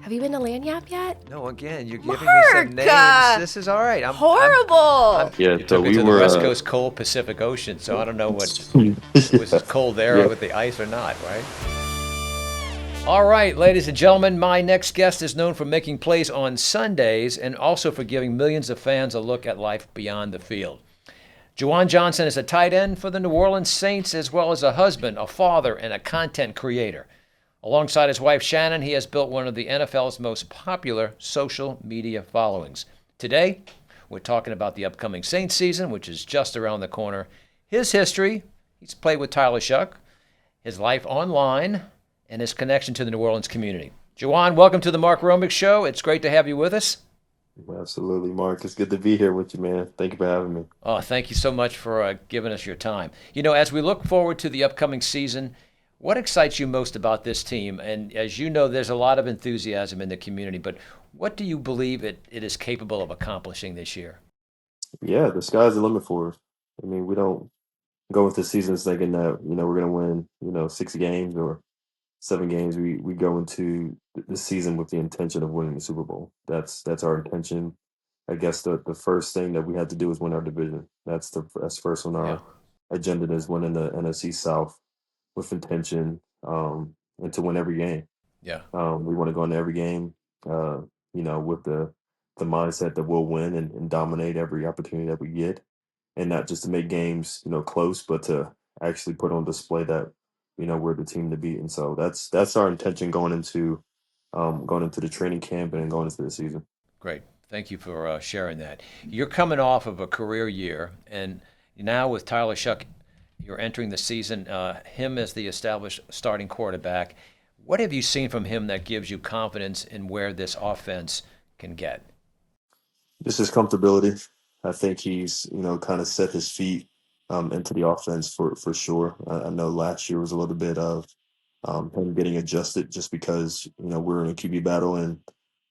Have you been to Lanyap yet? No, again, you're giving me some Mark! names. This is all right. Horrible! Yeah, You so took me we to the were. West Coast cold Pacific Ocean, so I don't know what it was as cold there Yeah. with the ice or not, right? All right, ladies and gentlemen, my next guest is known for making plays on Sundays and also for giving millions of fans a look at life beyond the field. Juwan Johnson is a tight end for the New Orleans Saints, as well as a husband, a father, and a content creator. Alongside his wife Shannon, he has built one of the NFL's most popular social media followings. Today, we're talking about the upcoming Saints season, which is just around the corner, his history, he's played with Tyler Shough, his life online, and his connection to the New Orleans community. Juwan, welcome to the Mark Romig Show. It's great to have you with us. Absolutely, Mark. It's good to be here with you, man. Thank you for having me. Oh, thank you so much for giving us your time. You know, as we look forward to the upcoming season, what excites you most about this team? And as you know, there's a lot of enthusiasm in the community, but what do you believe it is capable of accomplishing this year? Yeah, the sky's the limit for us. I mean, we don't go into seasons thinking that, we're gonna win, 6 games or 7 games. We go into the season with the intention of winning the Super Bowl. That's our intention. I guess the first thing that we had to do is win our division. That's first on Yeah, our agenda is winning the NFC South with intention, and to win every game. yeah, We want to go into every game, uh, with the mindset that we'll win and dominate every opportunity that we get, and not just to make games, close, but to actually put on display that, we're the team to beat. And so that's our intention going into the training camp and going into the season. great. Thank you for sharing that. You're coming off of a career year, and now with Tyler Shough, you're entering the season, him as the established starting quarterback. What have you seen from him that gives you confidence in where this offense can get? Just his comfortability. I think he's, kind of set his feet into the offense for sure. I know last year was a little bit of him getting adjusted just because we're in a QB battle, and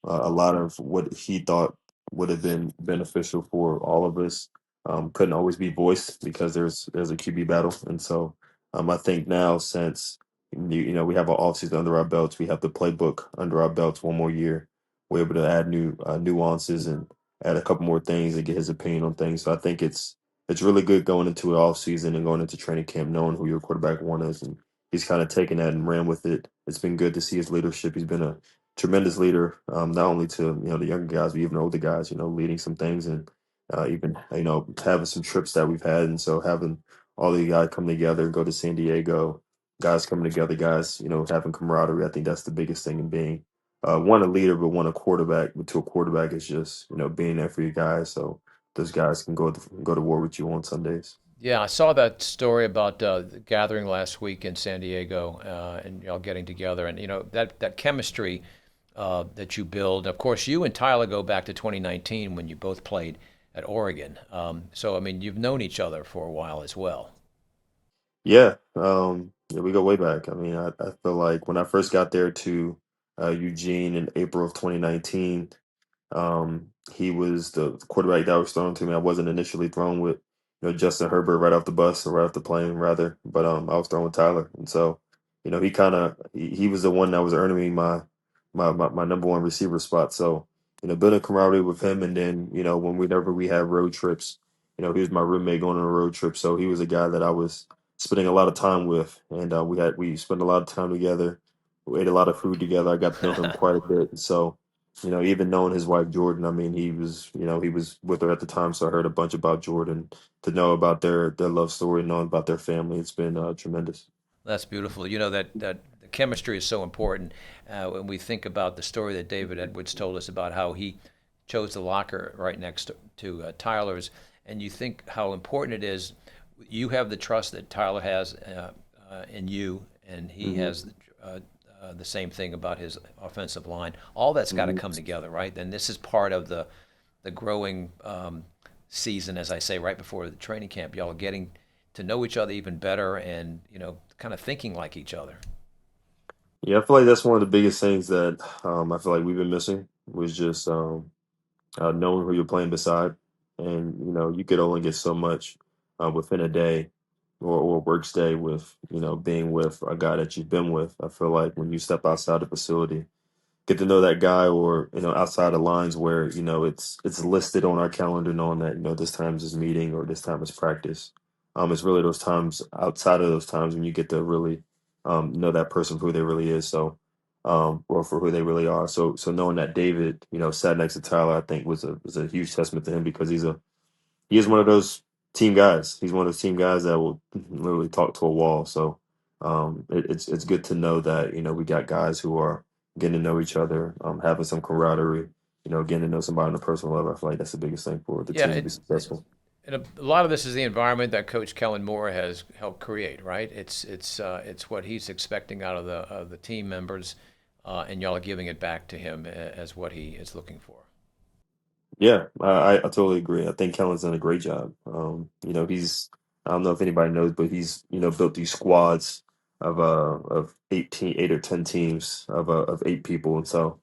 a lot of what he thought would have been beneficial for all of us couldn't always be voiced because there's a QB battle. And so I think now, since we have our offseason under our belts, we have the playbook under our belts one more year, we're able to add new nuances and add a couple more things and get his opinion on things. So I think it's really good going into an off season and going into training camp, knowing who your quarterback one is, and he's kind of taken that and ran with it. It's been good to see his leadership. He's been a tremendous leader, not only to the younger guys, but even older guys. Leading some things, and even having some trips that we've had, and so having all the guys come together, go to San Diego, guys coming together, guys having camaraderie. I think that's the biggest thing in being one a leader, but one a quarterback. But to a quarterback is just being there for your guys, so those guys can go to war with you on Sundays. Yeah, I saw that story about the gathering last week in San Diego, and y'all getting together, and that chemistry that you build. Of course, you and Tyler go back to 2019 when you both played at Oregon. So I mean, you've known each other for a while as well. Yeah, yeah, we go way back. I mean, I feel like when I first got there to Eugene in April of 2019, he was the quarterback that was thrown to me. I wasn't initially thrown with, Justin Herbert right off the bus or right off the plane rather, but I was thrown with Tyler, and so, he was the one that was earning me my number one receiver spot. So, building camaraderie with him, and then whenever we have road trips, he was my roommate going on a road trip, so he was a guy that I was spending a lot of time with, and we spent a lot of time together. We ate a lot of food together. I got to know him quite a bit, and so even knowing his wife Jordan, I mean, he was with her at the time, so I heard a bunch about Jordan. To know about their love story, knowing about their family, it's been tremendous. That's beautiful. You know that the chemistry is so important when we think about the story that David Edwards told us about how he chose the locker right next to Tyler's, and you think how important it is. You have the trust that Tyler has in you, and he Hmm. has the same thing about his offensive line. All that's got to Hmm. come together, right? And this is part of the growing season, as I say, right before the training camp. Y'all are getting to know each other even better, and kind of thinking like each other. Yeah, I feel like that's one of the biggest things that I feel like we've been missing was just knowing who you're playing beside, and you could only get so much within a day or a works day with being with a guy that you've been with. I feel like when you step outside the facility, get to know that guy, or outside the lines where it's listed on our calendar, knowing that this time is meeting or this time is practice. It's really those times outside of those times when you get to really know that person for who they really is. So or for who they really are. So knowing that David, sat next to Tyler, I think was a huge testament to him, because he is one of those team guys. He's one of those team guys that will literally talk to a wall. So it's good to know that we got guys who are getting to know each other, having some camaraderie, getting to know somebody on a personal level. I feel like that's the biggest thing for the Yeah, team to be successful. and a lot of this is the environment that Coach Kellen Moore has helped create, right? It's what he's expecting out of the team members, and y'all are giving it back to him as what he is looking for. Yeah, I totally agree. I think Kellen's done a great job. He's I don't know if anybody knows, but he's built these squads of 8 or 10 teams of 8 people, and so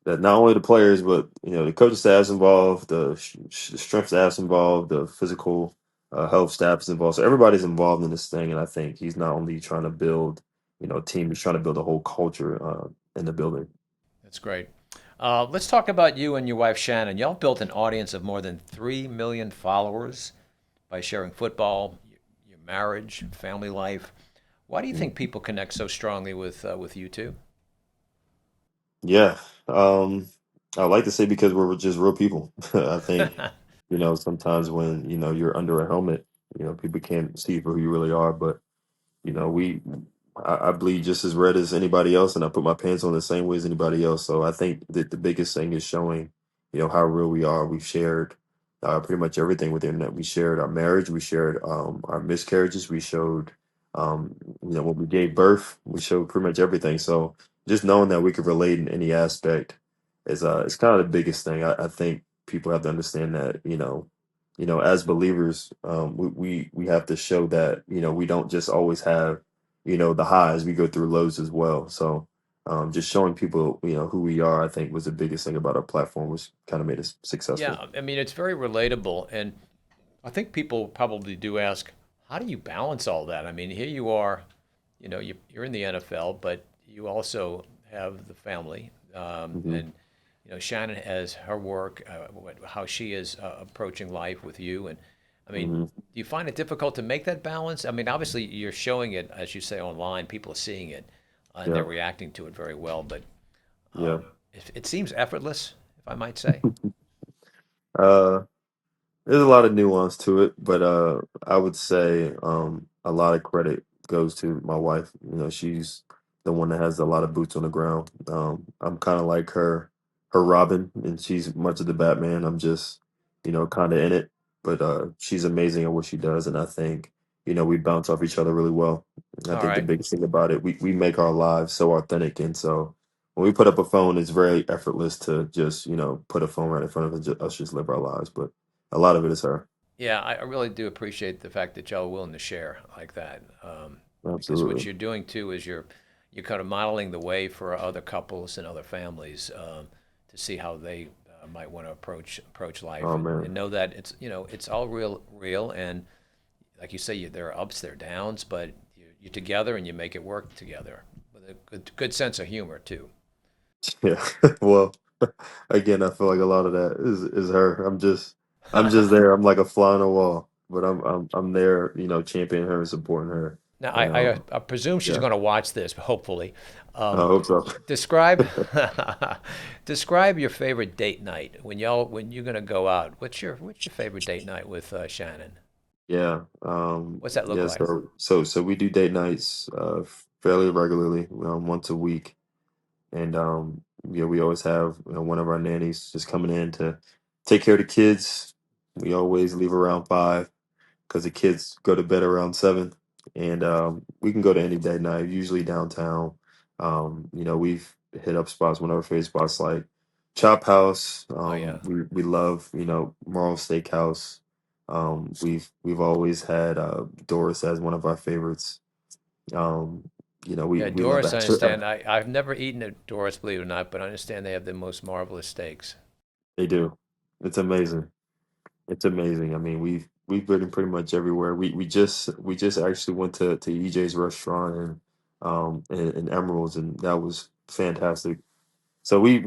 that not only the players, but the coaching staff's involved, the strength staff's involved, the physical health staff is involved. So everybody's involved in this thing, and I think he's not only trying to build a team, he's trying to build a whole culture in the building. That's great. Let's talk about you and your wife Shannon. Y'all built an audience of more than 3 million followers by sharing football, your marriage, family life. Why do you think people connect so strongly with you two? Yeah, I like to say because we're just real people. I think sometimes when you're under a helmet, people can't see for who you really are, but you know, we I bleed just as red as anybody else, and I put my pants on the same way as anybody else. So I think that the biggest thing is showing, how real we are. We've shared pretty much everything with the internet. We shared our marriage. We shared our miscarriages. We showed, when we gave birth. We showed pretty much everything. So just knowing that we could relate in any aspect is kind of the biggest thing. I think people have to understand that, as believers, we have to show that we don't just always have the highs. We go through lows as well. So just showing people who we are, I think, was the biggest thing about our platform, which kind of made us successful. Yeah, I mean, it's very relatable. And I think people probably do ask, how do you balance all that? I mean, here you are, you're in the NFL, but you also have the family. Hmm. And, Shannon has her work, how she is approaching life with you. And I mean, Hmm. do you find it difficult to make that balance? I mean, obviously, you're showing it, as you say, online. People are seeing it, and they're Yeah, reacting to it very well. But yeah. it seems effortless, if I might say. uh, There's a lot of nuance to it, but I would say a lot of credit goes to my wife. She's the one that has a lot of boots on the ground. I'm kind of like her Robin, and she's much of the Batman. I'm just, kind of in it, but she's amazing at what she does, and I think, we bounce off each other really well. I All think the right. biggest thing about it, we make our lives so authentic, and so when we put up a phone, it's very effortless to just, put a phone right in front of us just live our lives, but a lot of it is her. Yeah, I really do appreciate the fact that y'all are willing to share like that, because what Absolutely. you're doing too is you're kind of modeling the way for other couples and other families to see how they might want to approach life Oh and man. know that it's all real and like you say there are ups there are downs but you're together and you make it work together with a good sense of humor too. Yeah. Well, again, I feel like a lot of that is her. I'm just there. I'm like a fly on a wall, but I'm there, championing her and supporting her. Now, And I presume she's yeah, going to watch this, hopefully. I Um, hope so. describe describe your favorite date night when you're going to go out. What's your favorite date night with Shannon? Yeah. What's that look Yeah, like? so we do date nights fairly regularly, once a week. And yeah, we always have one of our nannies just coming in to take care of the kids. We always leave around 5 because the kids go to bed around 7, and we can go to any day night, usually downtown. We've hit up spots, one of our favorite spots like Chop House. Oh yeah, We love Morrow Steakhouse. We've always had Doris as one of our favorites. Um, we yeah. we love Doris, I that. understand. I've never eaten at Doris, believe it or not, but I understand they have the most marvelous steaks. They do. It's amazing. It's amazing. I mean, we've been pretty much everywhere. We just actually went to EJ's restaurant and in Emeralds, and that was fantastic. So we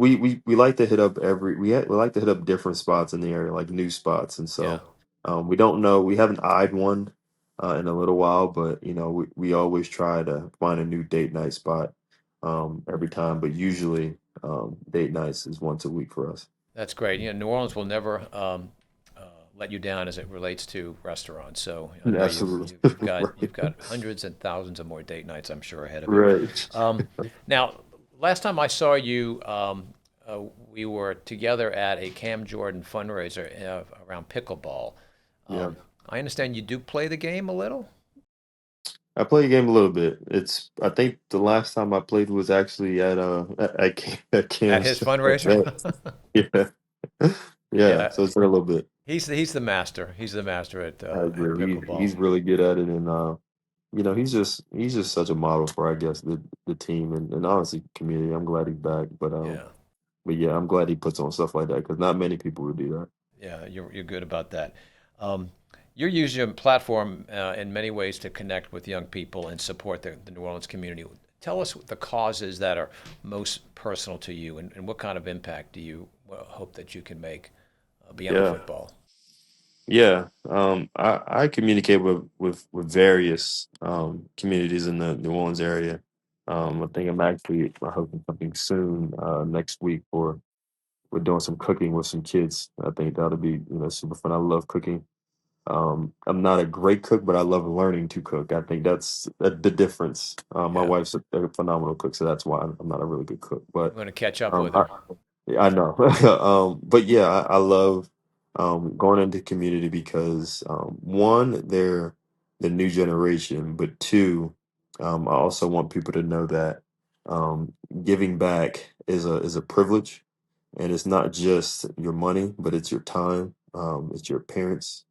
like to hit up we like to hit up different spots in the area, like new spots, and Yeah, so we don't know, we haven't eyed one in a little while, but we always try to find a new date night spot every time, but usually date nights is once a week for us. that's great. New Orleans will never let you down as it relates to restaurants. So I know Absolutely. you've got hundreds and thousands of more date nights, I'm sure, ahead of you. Right. Now, last time I saw you, we were together at a Cam Jordan fundraiser around pickleball. Yeah. I understand you do play the game a little. I play a game a little bit. I think the last time I played was actually at At Cam's his fundraiser. event. Yeah. Yeah, Yeah, so it's been a little bit. he's the master. He's the master I at agree. pickleball. He's really good at it, and he's just such a model for, I guess, the team and honestly community. I'm glad he's back, Yeah, but yeah, I'm glad he puts on stuff like that because not many people would do that. yeah, you're good about that. Um, you're using your platform in many ways to connect with young people and support the New Orleans community. Tell us the causes that are most personal to you, and what kind of impact do you hope that you can make beyond Yeah, football? yeah. I communicate with various communities in the New Orleans area. I think I'm hoping something soon next week for we're doing some cooking with some kids. I think that'll be super fun. I love cooking. I'm not a great cook, but I love learning to cook. I think that's the difference. My Yeah, wife's a phenomenal cook, so that's why I'm not a really good cook. I'm But going to catch up um, with I, her. yeah, I know. But yeah, I love going into community because one, they're the new generation, but two, I also want people to know that um, giving back is a privilege, and it's not just your money, but it's your time, it's your parents,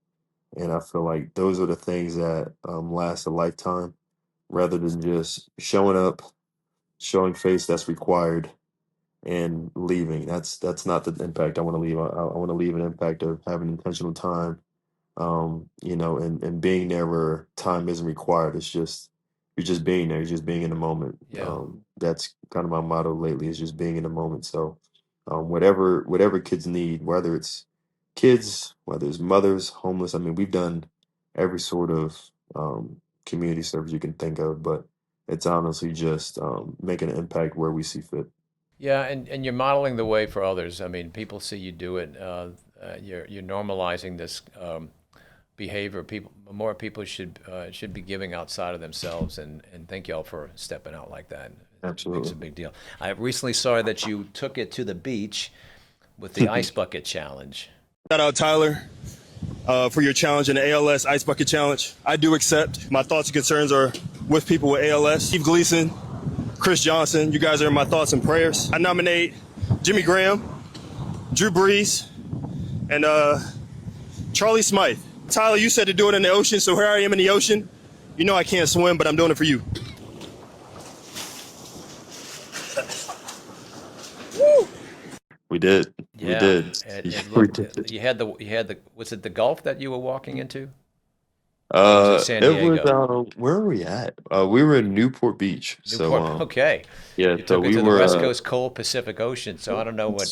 and I feel like those are the things that last a lifetime, rather than just showing up, showing face that's required and leaving. That's not the impact I want to leave. I want to leave an impact of having intentional time, and being there where time isn't required. It's just you're just being there. You're just being in the moment. Yeah. That's kind of my motto lately is just being in the moment. So, whatever kids need, whether it's kids, whether it's mothers, homeless. I mean, we've done every sort of community service you can think of, but it's honestly just making an impact where we see fit. Yeah, and you're modeling the way for others. I mean, people see you do it. You're normalizing this behavior. More people should be giving outside of themselves, and thank y'all for stepping out like that. It makes Absolutely. a big deal. I recently saw that you took it to the beach with the ice bucket challenge. Shout out Tyler for your challenge in the ALS Ice Bucket Challenge. I do accept. My thoughts and concerns are with people with ALS. Steve Gleason, Chris Johnson, you guys are in my thoughts and prayers. I nominate Jimmy Graham, Drew Brees, and Charlie Smythe. Tyler, you said to do it in the ocean, so here I am in the ocean. You know I can't swim, but I'm doing it for you. We did. We Yeah, did. it We looked. did. You had the. Was it the Gulf that you were walking into, or was it San It was Diego? where were we at? We were in Newport Beach. So Newport. Okay, yeah, you so took it we to the were West Coast cold Pacific Ocean. So I don't know what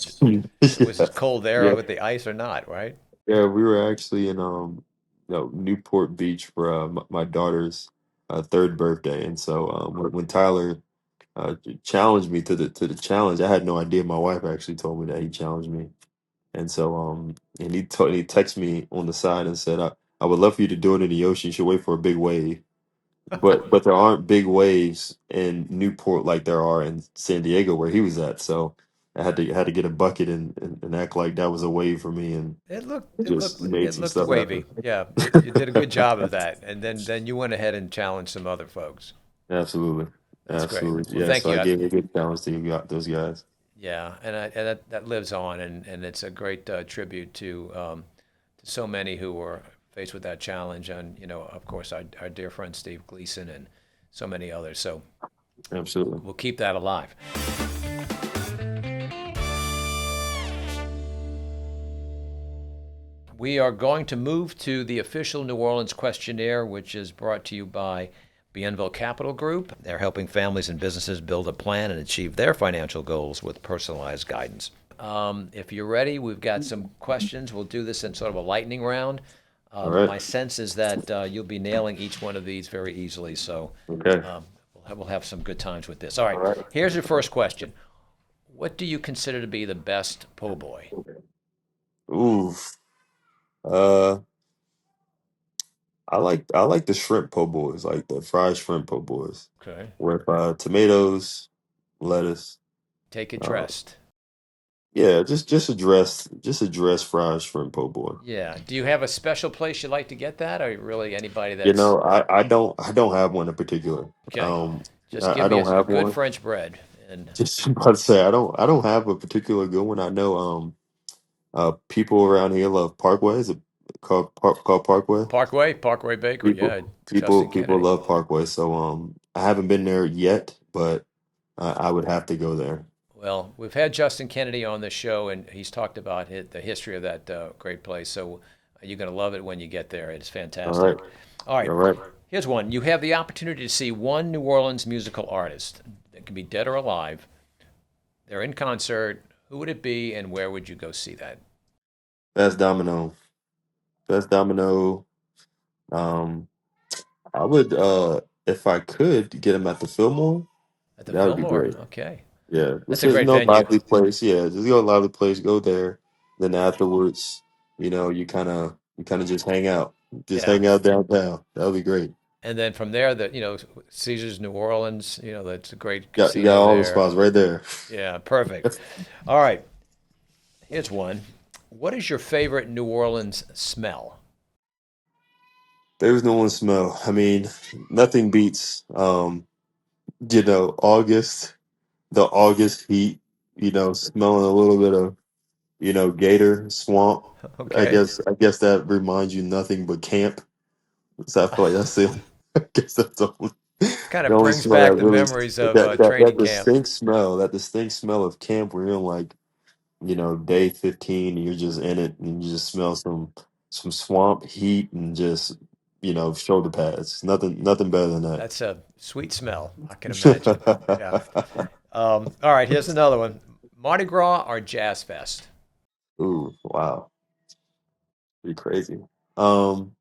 if it was yeah, as cold there yeah, with the ice or not, right? yeah, we were actually in Newport Beach for my daughter's third birthday, and so when Tyler challenged me to the challenge, I had no idea. My wife actually told me that he challenged me. And so, and he texted me on the side and said, I would love for you to do it in the ocean. You should wait for a big wave. But there aren't big waves in Newport like there are in San Diego where he was at. So I had to get a bucket and act like that was a wave for me and It looked it just looked made it some looked stuff happen. wavy. Yeah, you did a good job of that, and then you went ahead and challenged some other folks. Absolutely. That's great. Absolutely. Well, Yeah. thank So you. I gave a good challenge to those guys. Yeah, and that lives on, and it's a great tribute to so many who were faced with that challenge, and of course, our dear friend Steve Gleason and so many others. So Absolutely. we'll keep that alive. We are going to move to the official New Orleans Questionnaire, which is brought to you by Bienville Capital Group. They're helping families and businesses build a plan and achieve their financial goals with personalized guidance. If you're ready, we've got some questions. We'll do this in sort of a lightning round. All right. My sense is that you'll be nailing each one of these very easily, so Okay. we'll have some good times with this. All right, All right. here's your first question. What do you consider to be the best po' boy? Ooh. Uh, I like the shrimp po' boys, like the fried shrimp po' boys Okay. with tomatoes, lettuce. Take it Uh, dressed. yeah, just a dressed fried shrimp po' boy. Yeah. Do you have a special place you like to get that, or really anybody You that's know, I don't have one in particular. okay? Um, Just give I me don't a have good one. French bread. And Just about to say I don't have a particular good one. I know people around here love Parkway. Is it called Parkway? Parkway Bakery, People yeah, people Justin people Kennedy. love Parkway. So I haven't been there yet, but I would have to go there. Well, we've had Justin Kennedy on the show, and he's talked about the history of that great place. So you're going to love it when you get there. It's All fantastic. right. All right, All right. here's one. You have the opportunity to see one New Orleans musical artist. It can be dead or alive. They're in concert. Who would it be, and where would you go see that? Best Domino. Best Domino. Um, I would if I could get him at the Fillmore, At the that would be Fillmore. great. Okay. Yeah, That's just a a great venue. lively place. Yeah, just go to a lively place. Go there. Then afterwards, you kind of just hang out. Just Yeah. hang out downtown. That would be great. And then from there, Caesars New Orleans, that's a great You got casino all the there. spots right there. Yeah, perfect. All right, here's one. What is your favorite New Orleans smell? There's no one smell. I mean, nothing beats August, the August heat, smelling a little bit of, gator swamp. I Okay. guess I guess that reminds you nothing but camp. So I feel like that's the I guess that's Kind the of only brings smell that back the really memories that of that training camp. distinct smell of camp where you're in like, day 15 and you're just in it and you just smell some swamp heat and just, shoulder pads. Nothing better than that. That's a sweet smell, I can imagine. Yeah. All right, here's another one. Mardi Gras or Jazz Fest? Ooh, wow. Pretty crazy. Um,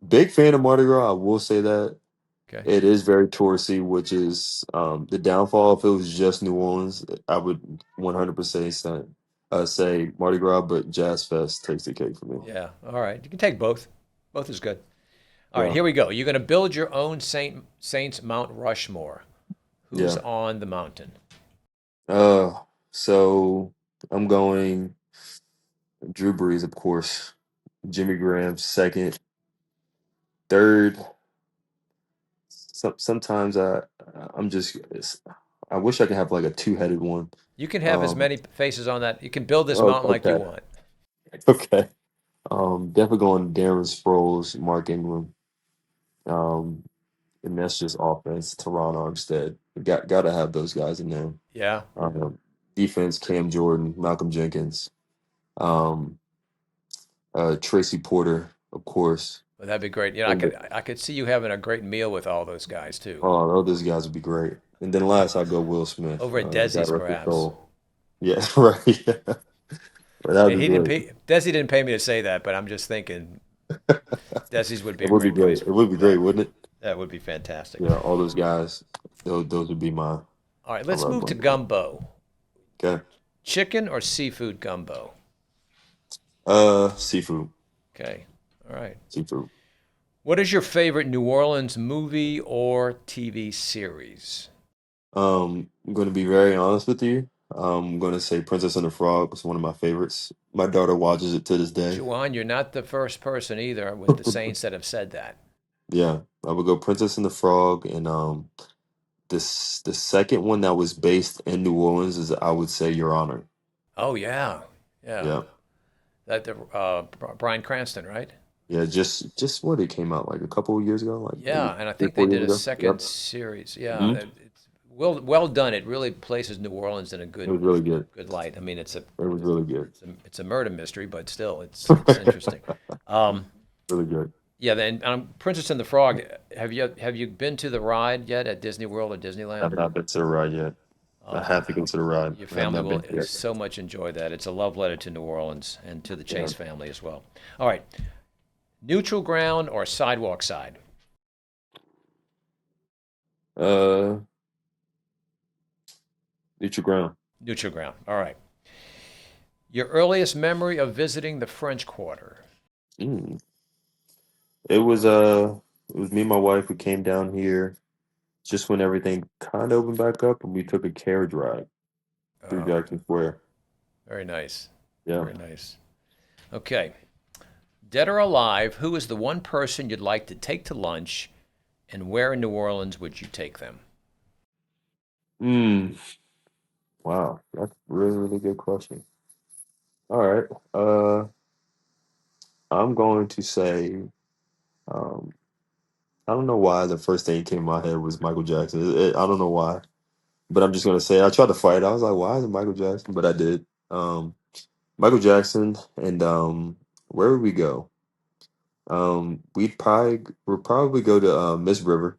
Big fan of Mardi Gras, I will say that. Okay. It is very touristy, which is the downfall. If it was just New Orleans, I would 100% say Mardi Gras, but Jazz Fest takes the cake for me. Yeah. All right. You can take both. Both is good. All right, Yeah, here we go. You're going to build your own Saints Mount Rushmore. Who's yeah. on the mountain? Uh, so I'm going Drew Brees, of course. Jimmy Graham, second. Third, sometimes I'm just I wish I could have like a two-headed one. You can have as Um, many faces on that. You can build this oh, mountain like you okay, want. okay. Definitely going Darren Sproles, Mark Ingram. Um, and that's just offense. Teron Armstead. Gotta have those guys in there. Yeah. Um, Defense, Cam Jordan, Malcolm Jenkins, um, Tracy Porter, of course. Well, that'd be great. I And could see you having a great meal with all those guys too. oh, those guys would be great. And then last, I'll go Will Smith. Over at God Desi's, rest his perhaps. soul. Yeah, right. Yeah. But that'd And be he didn't great. pay. Desi didn't pay me to say that, but I'm just thinking Desi's would be It a would be great place great. It would be for that. great, wouldn't it? That would be fantastic. Yeah, all those guys. Those would be my. All right, I let's love move to Mardi Gras. gumbo. Okay. Chicken or seafood gumbo? Seafood. Okay. All right. Seafood. What is your favorite New Orleans movie or TV series? I'm going to be very honest with you. I'm going to say Princess and the Frog is one of my favorites. My daughter watches it to this day. Juwan, you're not the first person either with the Saints that have said that. Yeah, I would go Princess and the Frog, and the second one that was based in New Orleans is I would say Your Honor. Oh yeah, yeah. Yeah, That the Bryan Cranston, right? yeah. Just what it came out like a couple of years ago, like maybe Yeah, and I three, think they four did years a ago. second Yep. series. Yeah, Hmm. it's well done. It really places New Orleans in a It was really good. good light. I mean, It was really good. it's a murder mystery, but still, it's interesting. Um, Really good. Yeah, then Princess and the Frog. Have you been to the ride yet at Disney World or I've Disneyland? not been to the ride yet. I have to go to the ride. Your I have family not will been yet. so much enjoy that. It's a love letter to New Orleans and to the Yeah. Chase family as well. All right, neutral ground or sidewalk side? Uh, neutral ground. Neutral ground. All right. Your earliest memory of visiting the French Quarter? Mm. It was me and my wife who came down here just when everything kind of opened back up, and we took a carriage ride through Oh, Jackson Square. very nice. Yeah. Very nice. Okay. Dead or alive, who is the one person you'd like to take to lunch, and where in New Orleans would you take them? Mm. Wow, that's a really, really good question. All right. I'm going to say, um, I don't know why the first thing that came to my head was Michael Jackson. I don't know why, but I'm just gonna say I tried to fight. I was like, why is it Michael Jackson? But I did. Michael Jackson, and where would we go? We'd probably go to Miss River.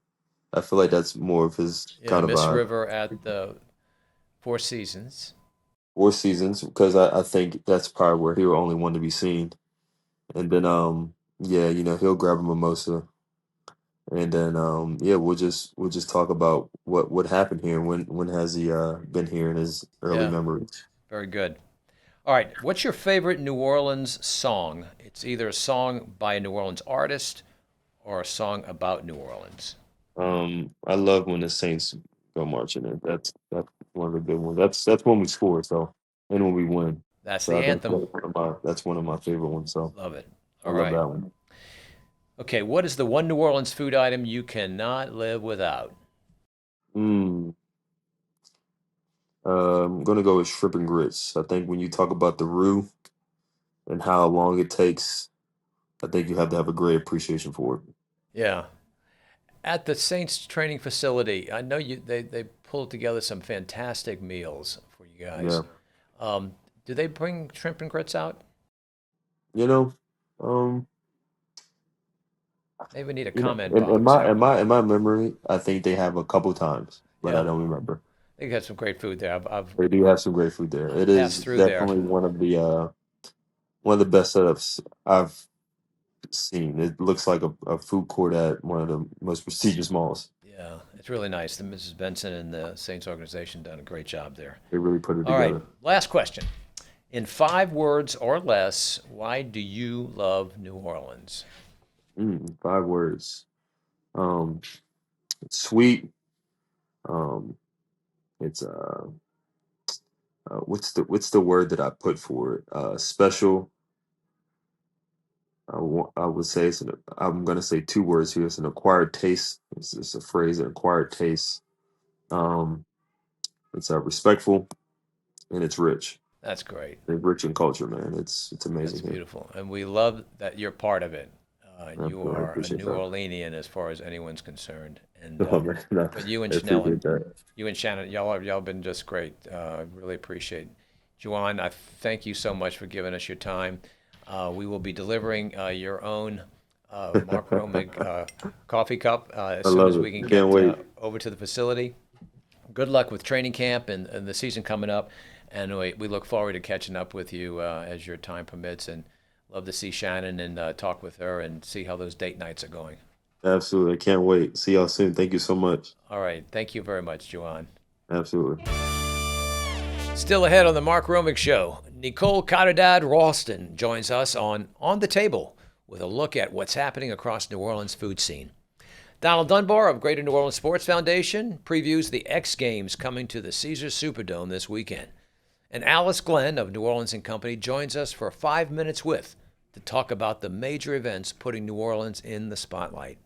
I feel like that's more of his Yeah, kind of Miss vibe. River at the Four Seasons. Four Seasons, because I think that's probably where he would only want to be seen. And then yeah, he'll grab a mimosa, and then yeah, we'll just talk about what happened here. When has he been here in his early Yeah, memories? very good. All right, what's your favorite New Orleans song? It's either a song by a New Orleans artist or a song about New Orleans. I love when the Saints go marching in. That's one of the good ones. That's when we score, so and when we win. That's So the I think anthem. that's one of my favorite ones. So Love it. I All love right. that one. Okay, what is the one New Orleans food item you cannot live without? Mm, I'm gonna go with shrimp and grits. I think when you talk about the roux and how long it takes, I think you have to have a great appreciation for it. Yeah. At the Saints training facility, I know they pulled together some fantastic meals for you guys. Yeah, Um, do they bring shrimp and grits out? you know, um, Maybe we need a you know, comment in box. my memory, I think they have a couple times, but I Yeah, don't remember. they got some great food there. I've They do have some great food there. It passed is through there. definitely one of the best setups I've seen. It looks like a food court at one of the most prestigious malls. Yeah, it's really nice. The Mrs. Benson and the Saints organization done a great job there. They really put it All right, together. last question. In 5 words or less, why do you love New Orleans? 5 words. Um, it's sweet. Um, it's what's the word that I put for it? Special. I would say I'm gonna say 2 words here. It's an acquired taste. It's a phrase, an acquired taste. Um, it's respectful, and it's rich. That's great. It's rich in culture, man. It's That's amazing here. beautiful. And we love that you're part of it. You Absolutely, I are a appreciate New that. Orleanian as far as anyone's concerned. And Oh, man, no, but you and I Chanel, appreciate that. you and Shannon, y'all been just great. Really appreciate. Juwan, I thank you so much for giving us your time. We will be delivering your own Mark Romig coffee cup as I soon as love we can it. Can't get wait. over to the facility. Good luck with training camp and the season coming up. And we look forward to catching up with you as your time permits. And love to see Shannon and talk with her and see how those date nights are going. Absolutely. I can't wait. See y'all soon. Thank you so much. All right. Thank you very much, Juwan. Absolutely. Still ahead on the Mark Romig Show, Nicole Caridad Ralston joins us On the Table with a look at what's happening across New Orleans food scene. Donald Dunbar of Greater New Orleans Sports Foundation previews the X Games coming to the Caesars Superdome this weekend. And Alice Glenn of New Orleans and Company joins us for 5 Minutes With to talk about the major events putting New Orleans in the spotlight.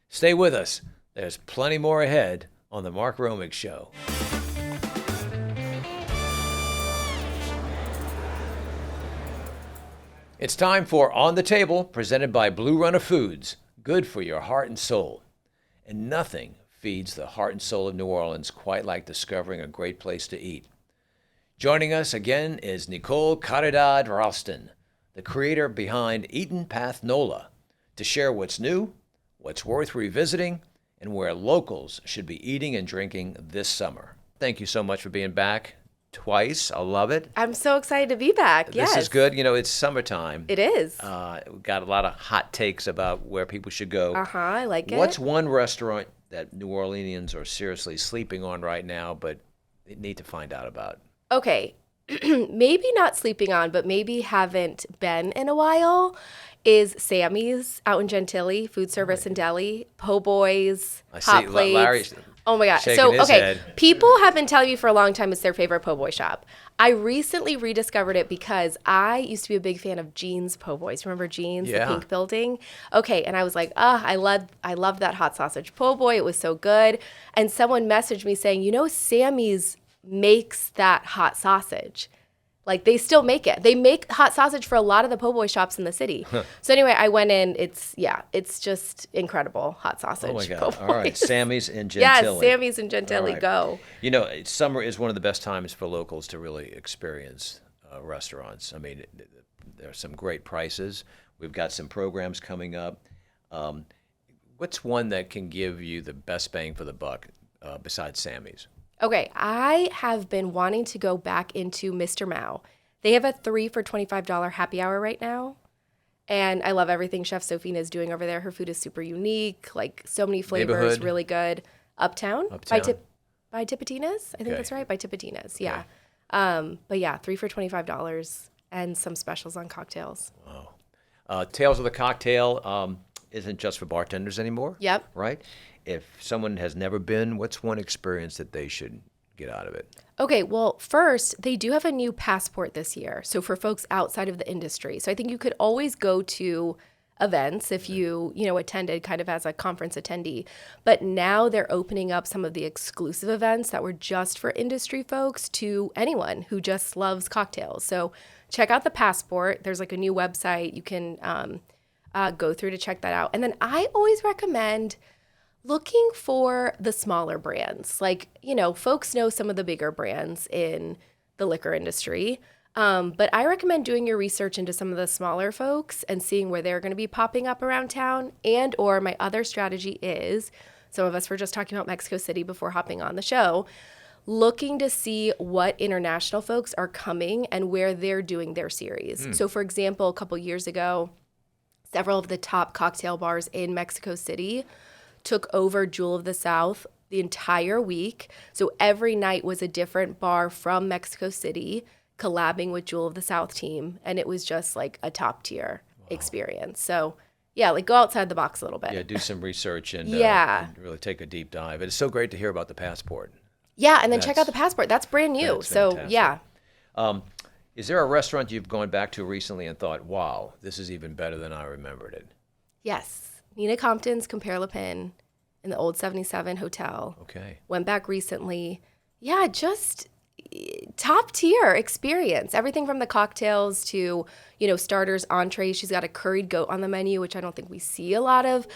Stay with us. There's plenty more ahead on the Mark Romig Show. It's time for On the Table, presented by Blue Runner Foods. Good for your heart and soul. And nothing feeds the heart and soul of New Orleans quite like discovering a great place to eat. Joining us again is Nicole Caridad Ralston, the creator behind Eaton Path NOLA, to share what's new, what's worth revisiting, and where locals should be eating and drinking this summer. Thank you so much for being back twice. I love it. I'm so excited to be back. Yes. This is good. You know, it's summertime. It is. We've got a lot of hot takes about where people should go. I like it. What's one restaurant that New Orleanians are seriously sleeping on right now, but they need to find out about? Okay. Maybe not sleeping on, but maybe haven't been in a while, is Sammy's out in Gentilly, food service and deli, po' boys, hot plates. Larry's oh my God. shaking his head. People have been telling me for a long time it's their favorite po' boy shop. I recently rediscovered it because I used to be a big fan of Jean's po' boys. Remember Jean's, Yeah. the pink building? Okay, and I was like, I loved that hot sausage po' boy. It was so good. And someone messaged me saying, Sammy's makes that hot sausage. Like, they still make it. They make hot sausage for a lot of the po' boy shops in the city. So anyway, I went in. It's just incredible hot sausage. Oh my God. po' boys. All right. Sammy's in Gentilly. Yes, Sammy's in Gentilly. All right. Go. Summer is one of the best times for locals to really experience restaurants. I mean, there are some great prices. We've got some programs coming up. What's one that can give you the best bang for the buck besides Sammy's? Okay, I have been wanting to go back into Mr. Mao. They have a 3 for $25 happy hour right now. And I love everything Chef Sophina is doing over there. Her food is super unique, like so many flavors, Neighborhood? really good. Uptown. Uptown. By Tipitina's? I think Okay. that's right, by Tipitina's, yeah. Okay. But yeah, 3 for $25 and some specials on cocktails. Wow. Tales of the Cocktail isn't just for bartenders anymore. Yep. Right? If someone has never been, what's one experience that they should get out of it? Okay, well, first, they do have a new passport this year. So for folks outside of the industry. So I think you could always go to events if you attended kind of as a conference attendee. But now they're opening up some of the exclusive events that were just for industry folks to anyone who just loves cocktails. So check out the passport. There's like a new website you can go through to check that out. And then I always recommend looking for the smaller brands. Like, folks know some of the bigger brands in the liquor industry. But I recommend doing your research into some of the smaller folks and seeing where they're going to be popping up around town. And or my other strategy is, some of us were just talking about Mexico City before hopping on the show, looking to see what international folks are coming and where they're doing their series. So for example, a couple years ago, several of the top cocktail bars in Mexico City took over Jewel of the South the entire week. So every night was a different bar from Mexico City collabing with Jewel of the South team. And it was just like a top tier experience. So yeah, like go outside the box a little bit. Yeah, do some research and and really take a deep dive. It's so great to hear about the passport. Yeah, and then check out the passport. That's brand new. That's So fantastic. yeah. Is there a restaurant you've gone back to recently and thought, wow, this is even better than I remembered it? Yes. Nina Compton's Compare Le Pen in the old 77 hotel. Okay. Went back recently. Yeah, just top tier experience. Everything from the cocktails to, starters, entrees. She's got a curried goat on the menu, which I don't think we see a lot of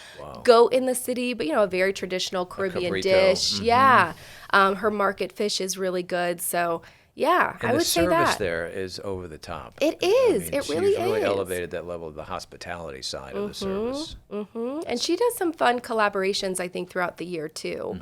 goat in the city, but, a very traditional Caribbean cabrito. dish. Yeah. Her market fish is really good. So, yeah, And I would say the service that. there is over the top. It is. It she's really really is. elevated that level of the hospitality side of the service. And she does some fun collaborations, I think, throughout the year, too,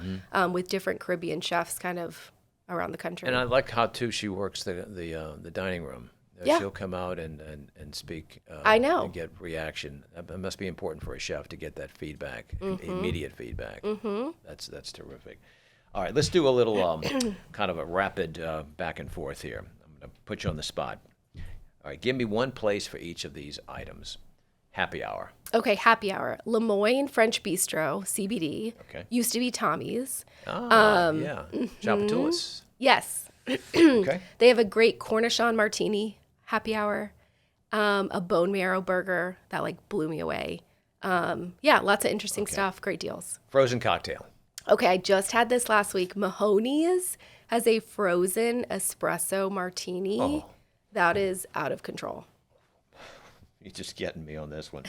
with different Caribbean chefs kind of around the country. And I like how, too, she works the dining room. Yeah. She'll come out and speak. I know. And get reaction. It must be important for a chef to get that feedback, immediate feedback. That's terrific. All right, let's do a little kind of a rapid back and forth here. I'm going to put you on the spot. All right, give me one place for each of these items. Happy hour. Okay, happy hour. Lemoyne French Bistro, CBD. Okay. Used to be Tommy's. Yeah. Chapatulas. Yes. Okay. They have a great Cornichon Martini happy hour. A bone marrow burger that blew me away. Yeah, lots of interesting stuff. Great deals. Frozen cocktail. Okay, I just had this last week. Mahoney's has a frozen espresso martini that is out of control. You're just getting me on this one.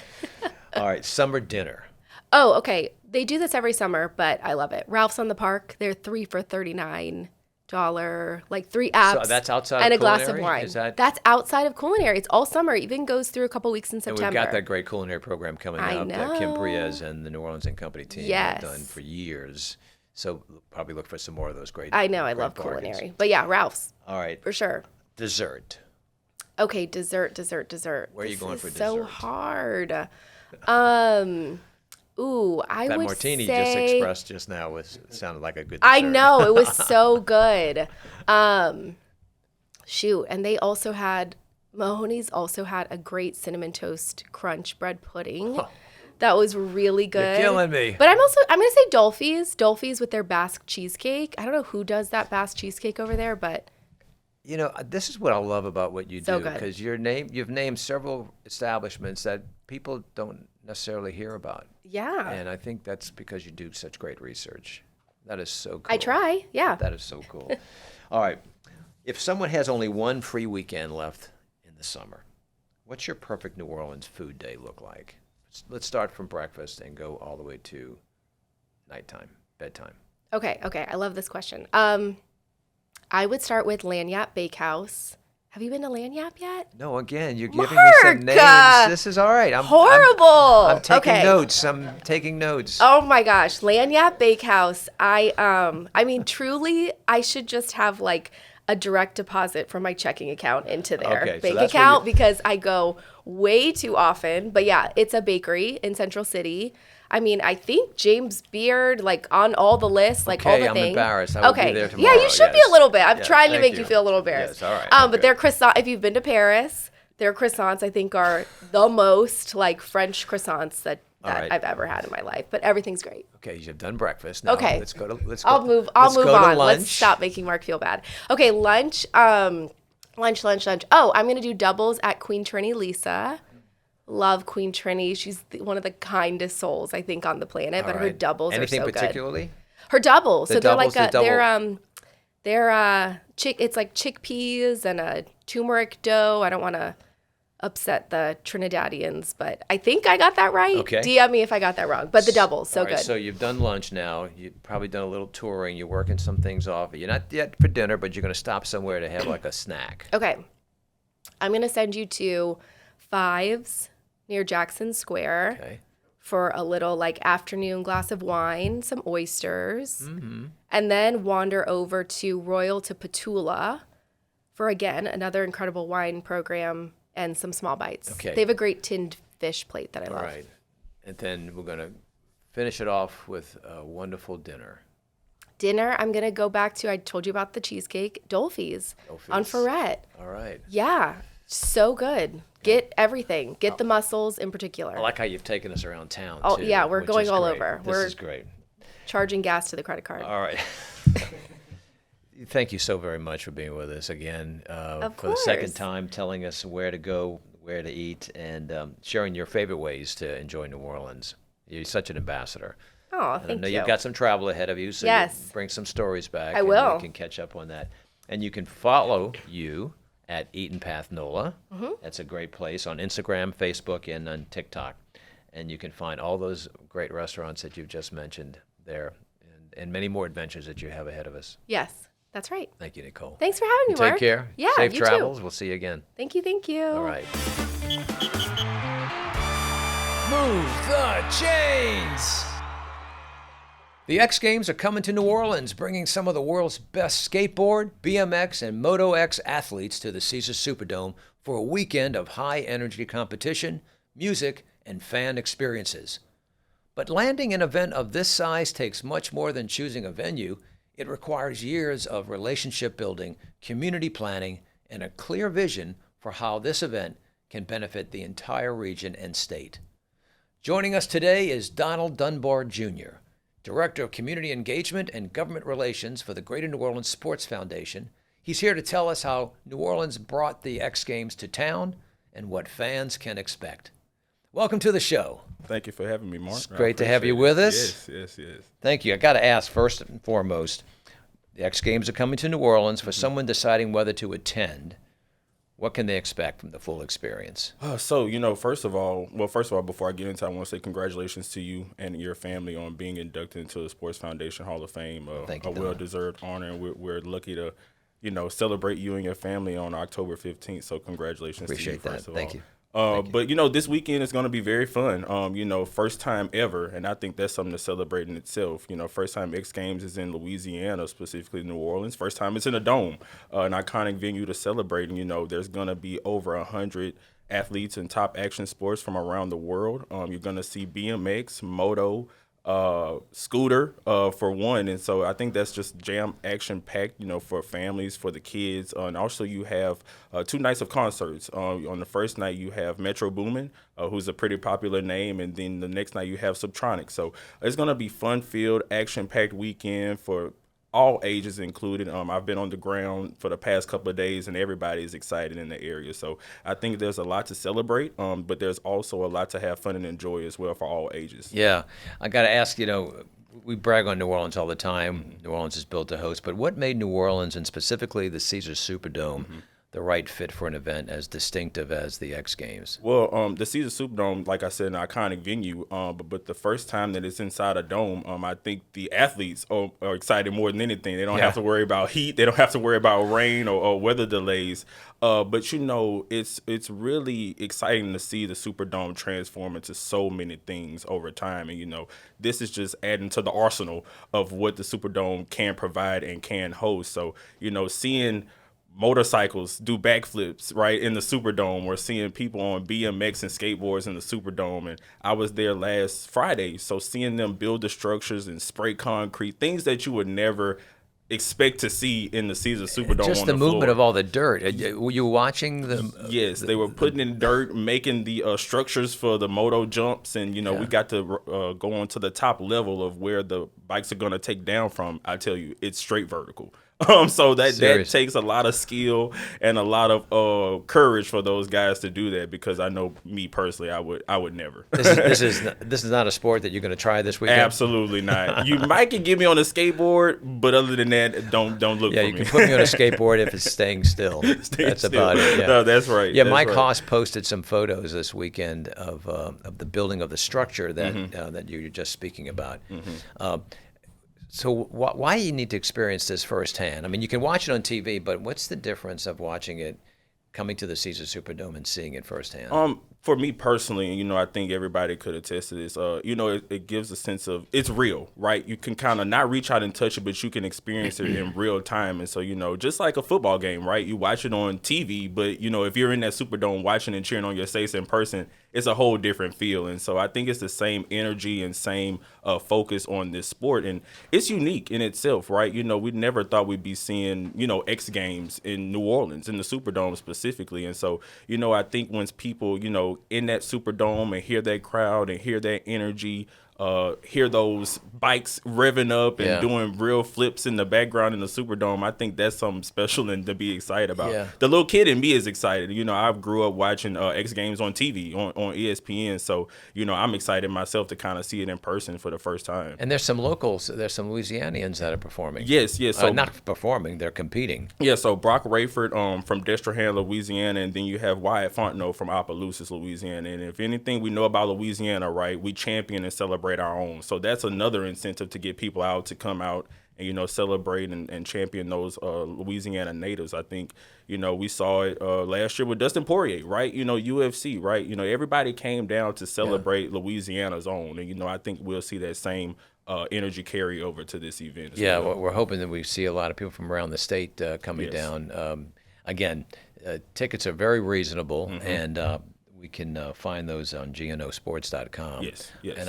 All right, summer dinner. Oh, okay. They do this every summer, but I love it. Ralph's on the Park. They're 3 for $39.25. like 3 apps. So that's outside and of a glass of culinary? wine. That's outside of culinary. It's all summer. It even goes through a couple weeks in And September. we've got that great culinary program coming I up that Kim know. Priez and the New Orleans and Company team Yes. have done for years. So probably look for some more of those great. I know. I great love bargains. culinary. But yeah, Ralph's All right, for sure. dessert. Okay, dessert. Where are you going for So dessert? hard. I That would martini say, just expressed just now sounded like a good dessert. I know, it was so good. Shoot, and they also had Mahoney's also had a great cinnamon toast crunch bread pudding. That was really good. You're killing me. But I'm gonna say Dolphy's with their Basque cheesecake. I don't know who does that Basque cheesecake over there, but You know, this is what I love about what you So do good. because you've named several establishments that people don't necessarily hear about. yeah. And I think that's because you do such great research. That is so cool. I try, yeah. That is so cool. All right. If someone has only one free weekend left in the summer, what's your perfect New Orleans food day look like? Let's start from breakfast and go all the way to nighttime, bedtime. Okay, I love this question. I would start with Lanyap Bakehouse. Have you been to Lanyap yet? No, again, you're giving me some names. Mark! This is all right. Horrible. I'm taking Okay. notes. I'm taking notes. Oh my gosh, Lanyap Bakehouse. I mean, truly, I should just have like a direct deposit from my checking account into their Okay, so bank that's where account because I go way too often. But yeah, it's a bakery in Central City. I mean, I think James Beard, like on all the lists, like all Okay, the I'm things. embarrassed. I will be there Yeah, tomorrow, you should be yes. a little bit. I'm Yes, trying to thank make you you. feel a little embarrassed. Yes, all right, But okay. their croissant, if you've been to Paris, their croissants I think are the most like French croissants that right. I've ever had in my life. But everything's great. Okay, you've done breakfast. Now, Okay. Let's go. I'll move let's on. go to lunch. Let's stop making Mark feel bad. Okay, lunch. Lunch. Oh, I'm gonna do doubles at Queen Trini Lisa. Love Queen Trini. She's one of the kindest souls I think on the planet. All But her right. doubles Anything are so particularly? good. Her doubles. The So they're doubles, like the double- it's like chickpeas and a turmeric dough. I don't want to upset the Trinidadians, but I think I got that right. Okay. DM me if I got that wrong. But the doubles, so All right, good. so you've done lunch now. You've probably done a little touring. You're working some things off. You're not yet for dinner, but you're going to stop somewhere to have like a snack. Okay. I'm going to send you to Fives near Jackson Square Okay. for a little like afternoon glass of wine, some oysters, and then wander over to Royal to Petula for, again, another incredible wine program and some small bites. Okay. They have a great tinned fish plate that I All love. right. And then we're going to finish it off with a wonderful dinner. Dinner, I'm going to go back to, I told you about the cheesecake, Dolphy's on Dolphy's. Ferret. All right. Yeah, so good. Get everything. Get the mussels in particular. I like how you've taken us around town, Oh, too, yeah, we're which going is all great. over. This We're- is great. Charging gas to the credit card. All right. Thank you so very much for being with us again. Of for the second course. time, telling us where to go, where to eat, and sharing your favorite ways to enjoy New Orleans. You're such an ambassador. Oh, And I thank know you. you've got some travel ahead of you, so Yes. you bring some stories back. I and will. we can catch up on that. And you can follow you at Eaton Path NOLA. Mm-hmm. That's a great place on Instagram, Facebook, and on TikTok. And you can find all those great restaurants that you've just mentioned there and many more adventures that you have ahead of us. Yes, that's right. Thank you, Nicole. Thanks for having me, Take Mark. care. Yeah, Safe you travels. too. We'll see you again. Thank you. All right. Move the chains. The X Games are coming to New Orleans, bringing some of the world's best skateboard, BMX, and Moto X athletes to the Caesars Superdome for a weekend of high-energy competition, music, and fan experiences. But landing an event of this size takes much more than choosing a venue. It requires years of relationship building, community planning, and a clear vision for how this event can benefit the entire region and state. Joining us today is Donald Dunbar, Jr., Director of Community Engagement and Government Relations for the Greater New Orleans Sports Foundation. He's here to tell us how New Orleans brought the X Games to town and what fans can expect. Welcome to the show. Thank you for having me, Mark. It's great to have you appreciate with it. us. Yes. Thank you. I got to ask first and foremost, the X Games are coming to New Orleans. For someone deciding whether to attend, What can they expect from the full experience? So, first of all, before I get into it, I want to say congratulations to you and your family on being inducted into the Sports Foundation Hall of Fame. Thank you, a Don. well-deserved honor, and we're lucky to, celebrate you and your family on October 15th. So congratulations to you, Appreciate that. first of Thank all. you. But this weekend is going to be very fun. First time ever, and I think that's something to celebrate in itself. First time X Games is in Louisiana, specifically New Orleans. First time it's in a dome, an iconic venue to celebrate. And there's going to be over 100 athletes in top action sports from around the world. You're going to see BMX, moto, scooter for one, and so I think that's just jam action packed, for families, for the kids, and also you have 2 nights of concerts. On the first night you have Metro Boomin, who's a pretty popular name, and then the next night you have Subtronic. So it's gonna be fun-filled, action-packed weekend for all ages included. I've been on the ground for the past couple of days, and everybody is excited in the area. So I think there's a lot to celebrate, but there's also a lot to have fun and enjoy as well for all ages. Yeah, I got to ask, we brag on New Orleans all the time. New Orleans is built to host, but what made New Orleans, and specifically the Caesars Superdome, the right fit for an event as distinctive as the X Games? Well, the Caesars Superdome, like I said, an iconic venue, but the first time that it's inside a dome, I think the athletes are excited more than anything. They don't have to worry about heat. They don't have to worry about rain or weather delays. But it's really exciting to see the Superdome transform into so many things over time. And this is just adding to the arsenal of what the Superdome can provide and can host. So seeing motorcycles do backflips right in the Superdome. We're seeing people on BMX and skateboards in the Superdome, and I was there last Friday, so seeing them build the structures and spray concrete, things that you would never expect to see in the Caesars Superdome. Just on the movement floor. of all the dirt. Were you watching them? Yes, they were putting in dirt, making the structures for the moto jumps, and we got to go on to the top level of where the bikes are going to take down from. I tell you, it's straight vertical. So that takes a lot of skill and a lot of courage for those guys to do that, because I know me personally, I would never. This is not a sport that you're going to try this weekend? Absolutely not. You might can get me on a skateboard, but other than that, don't look for me. Yeah, you can put me on a skateboard if it's staying still. That's about it. Yeah. No, that's right. Yeah, that's Mike right. Haas posted some photos this weekend of the building of the structure that that you were just speaking about. So why do you need to experience this firsthand? I mean, you can watch it on TV, but what's the difference of watching it, coming to the Caesars Superdome and seeing it firsthand? For me personally, I think everybody could attest to this. It gives a sense of it's real, right? You can kind of not reach out and touch it, but you can experience it in real time. And so, just like a football game, right? You watch it on TV, but if you're in that Superdome watching and cheering on your Saints in person, it's a whole different feel. And so I think it's the same energy and same focus on this sport, and it's unique in itself, right? We never thought we'd be seeing X Games in New Orleans, in the Superdome specifically. And so I think once people in that Superdome and hear that crowd and hear that energy, hear those bikes revving up and doing real flips in the background in the Superdome, I think that's something special and to be excited about. Yeah. The little kid in me is excited. I grew up watching X Games on TV, on ESPN, so I'm excited myself to kind of see it in person for the first time. And there's some locals, there's some Louisianians that are performing. Yes. So not performing, they're competing. Yeah, so Brock Rayford from Destrehan, Louisiana, and then you have Wyatt Fontenot from Opelousas, Louisiana. And if anything we know about Louisiana, right, we champion and celebrate our own. So that's another incentive to get people out to come out and celebrate and champion those Louisiana natives. I think we saw it last year with Dustin Poirier, right? UFC, right? Everybody came down to celebrate Louisiana's own, and I think we'll see that same energy carry over to this event. Well, we're hoping that we see a lot of people from around the state coming down. Again, tickets are very reasonable, and we can find those on gnosports.com. Yes. And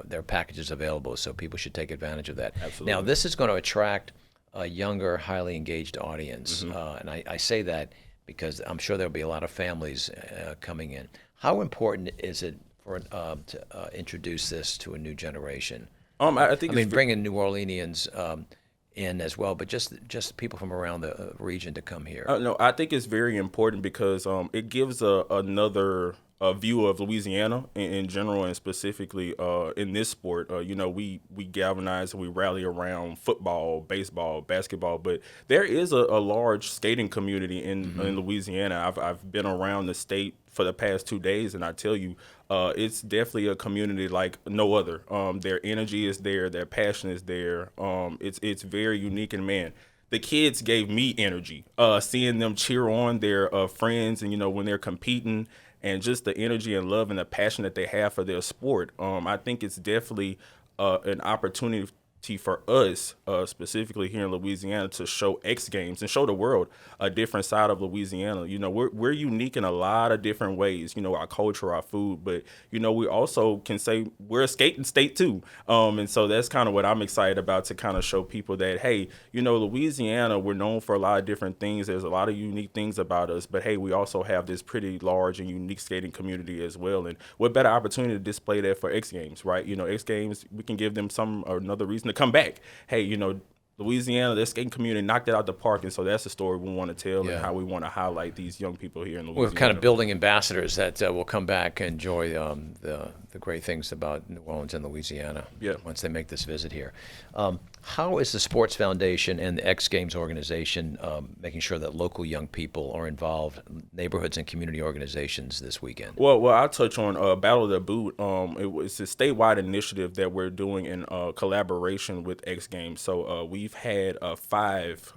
there are packages available, so people should take advantage of that. Absolutely. Now, this is going to attract a younger, highly engaged audience, and I say that because I'm sure there'll be a lot of families coming in. How important is it for to introduce this to a new generation? I think bringing New Orleanians in as well, but just people from around the region to come here. No, I think it's very important because it gives another view of Louisiana in general, and specifically in this sport. We galvanize and we rally around football, baseball, basketball, but there is a large skating community in Louisiana. I've been around the state for the past 2 days, and I tell you, it's definitely a community like no other. Their energy is there, their passion is there. It's very unique, and man, the kids gave me energy. Seeing them cheer on their friends, and when they're competing, and just the energy and love and the passion that they have for their sport. I think it's definitely an opportunity for us, specifically here in Louisiana, to show X Games and show the world a different side of Louisiana. We're unique in a lot of different ways, our culture, our food, but, we also can say we're a skating state too. And so that's kind of what I'm excited about, to kind of show people that, hey, Louisiana, we're known for a lot of different things. There's a lot of unique things about us, but hey, we also have this pretty large and unique skating community as well. And what better opportunity to display that for X Games, right? X Games, we can give them some or another reason to come back. Hey, Louisiana, their skating community knocked it out the park, and so that's the story we want to tell, and how we want to highlight these young people here in Louisiana. We're kind of building ambassadors that will come back and enjoy the great things about New Orleans and Louisiana once they make this visit here. How is the Sports Foundation and the X Games organization making sure that local young people are involved, neighborhoods and community organizations this weekend? Well, I'll touch on Battle of the Boot. It's a statewide initiative that we're doing in collaboration with X Games. So we've had 5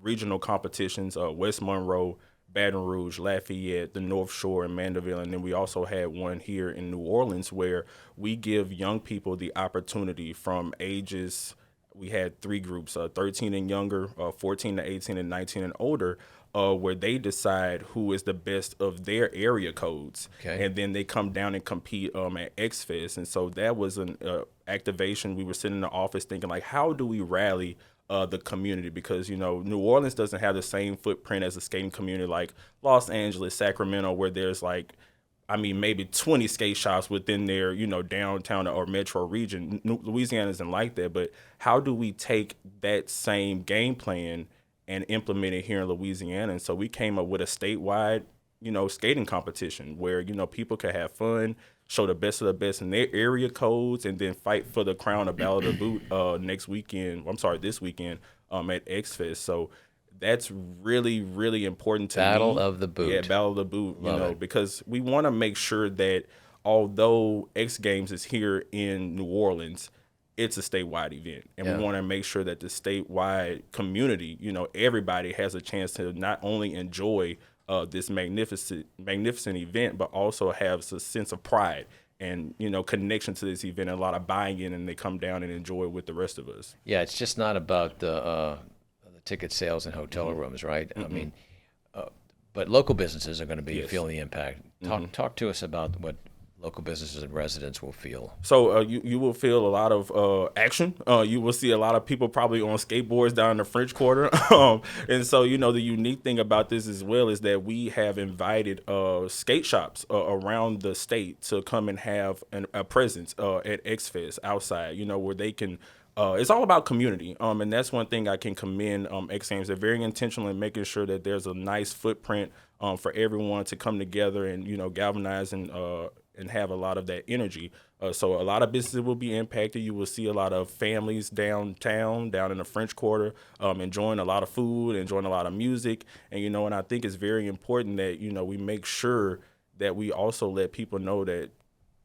regional competitions, West Monroe, Baton Rouge, Lafayette, the North Shore, and Mandeville. And then we also had one here in New Orleans where we give young people the opportunity from ages, we had 3 groups, 13 and younger, 14 to 18, and 19 and older, where they decide who is the best of their area codes. Okay. And then they come down and compete at X-Fest. And so that was an activation. We were sitting in the office thinking, like, how do we rally the community? Because, New Orleans doesn't have the same footprint as a skating community like Los Angeles, Sacramento, where there's maybe 20 skate shops within their, downtown or metro region. Louisiana isn't like that, but how do we take that same game plan and implement it here in Louisiana? And so we came up with a statewide, skating competition where, people could have fun, show the best of the best in their area codes, and then fight for the crown of Battle of the Boot this weekend at X-Fest. So that's really, really important to me. Battle of the Boot. Yeah, Battle of the Boot, because we want to make sure that although X Games is here in New Orleans, it's a statewide event. And we want to make sure that the statewide community, everybody has a chance to not only enjoy this magnificent event, but also have a sense of pride and, connection to this event, and a lot of buying in, and they come down and enjoy it with the rest of us. Yeah, it's just not about the ticket sales and hotel rooms, right? I mean, but local businesses are going to be feeling the impact. Talk to us about what local businesses and residents will feel. So you will feel a lot of action. You will see a lot of people probably on skateboards down in the French Quarter. And so, the unique thing about this as well is that we have invited skate shops around the state to come and have a presence at X-Fest outside, where they can it's all about community. And that's one thing I can commend X Games. They're very intentional in making sure that there's a nice footprint for everyone to come together and, galvanize and have a lot of that energy. So a lot of businesses will be impacted. You will see a lot of families downtown, down in the French Quarter, enjoying a lot of food, enjoying a lot of music. And, and I think it's very important that, we make sure that we also let people know that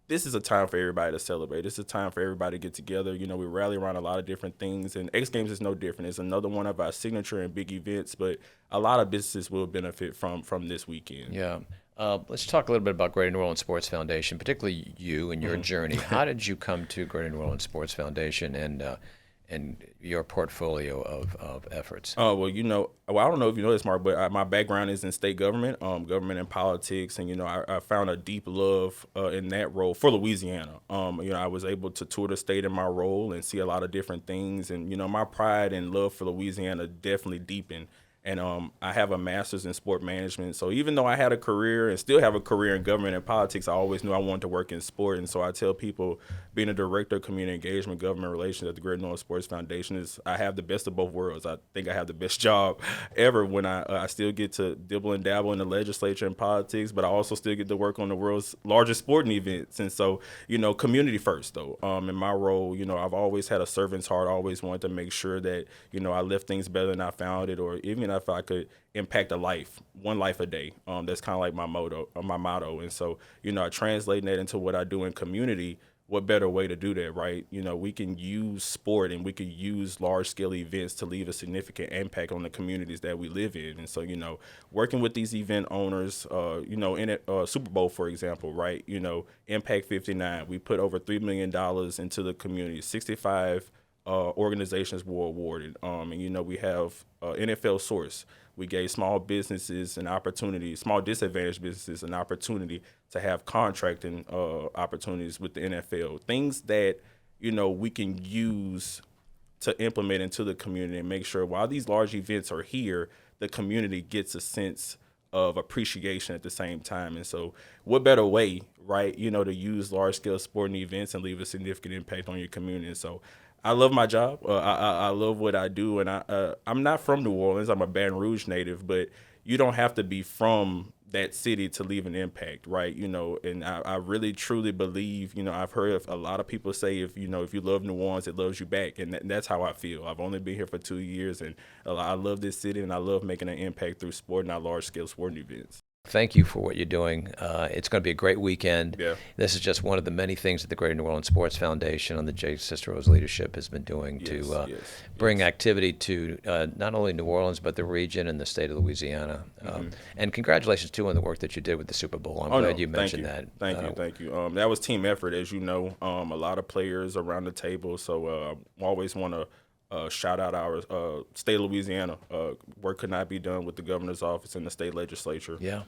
this is a time for everybody to celebrate. It's a time for everybody to get together. We rally around a lot of different things, and X Games is no different. It's another one of our signature and big events, but a lot of businesses will benefit from this weekend. Yeah. Let's talk a little bit about Greater New Orleans Sports Foundation, particularly you and your journey. How did you come to Greater New Orleans Sports Foundation and your portfolio of efforts? I don't know if you know this, Mark, but my background is in state government, government and politics, and I found a deep love in that role for Louisiana. I was able to tour the state in my role and see a lot of different things, and my pride and love for Louisiana definitely deepened. And I have a master's in sport management. So even though I had a career and still have a career in government and politics, I always knew I wanted to work in sport. And so I tell people, being a director of community engagement, government relations at the Greater New Orleans Sports Foundation is I have the best of both worlds. I think I have the best job ever when I still get to dibble and dabble in the legislature and politics, but I also still get to work on the world's largest sporting events. And so, community first, though. In my role, I've always had a servant's heart. I always wanted to make sure that, I left things better than I found it, or even if I could impact a life, one life a day. That's kind of like my motto. And so, I translate that into what I do in community. What better way to do that, right? We can use sport and we can use large-scale events to leave a significant impact on the communities that we live in. And so, working with these event owners, in a Super Bowl, for example, right? Impact 59, we put over $3 million into the community. 65 organizations were awarded. And, we have NFL Source. We gave small businesses an opportunity, small disadvantaged businesses an opportunity to have contracting opportunities with the NFL. Things that, we can use to implement into the community and make sure while these large events are here, the community gets a sense of appreciation at the same time. And so what better way, right, to use large-scale sporting events and leave a significant impact on your community. And so I love my job. I love what I do, and I'm not from New Orleans. I'm a Baton Rouge native, but you don't have to be from that city to leave an impact, right? And I really truly believe, I've heard a lot of people say if you love New Orleans, it loves you back, and that's how I feel. I've only been here for 2 years, and I love this city, and I love making an impact through sport and our large-scale sporting events. Thank you for what you're doing. It's going to be a great weekend. Yeah. This is just one of the many things that the Greater New Orleans Sports Foundation under Jay Cicero's leadership has been doing to bring activity to not only New Orleans, but the region and the state of Louisiana. And congratulations, too, on the work that you did with the Super Bowl. I'm glad you mentioned that. Thank you. That was team effort, as you know. A lot of players around the table, so I always want to shout out our state of Louisiana. Work could not be done with the governor's office and the state legislature. Yeah.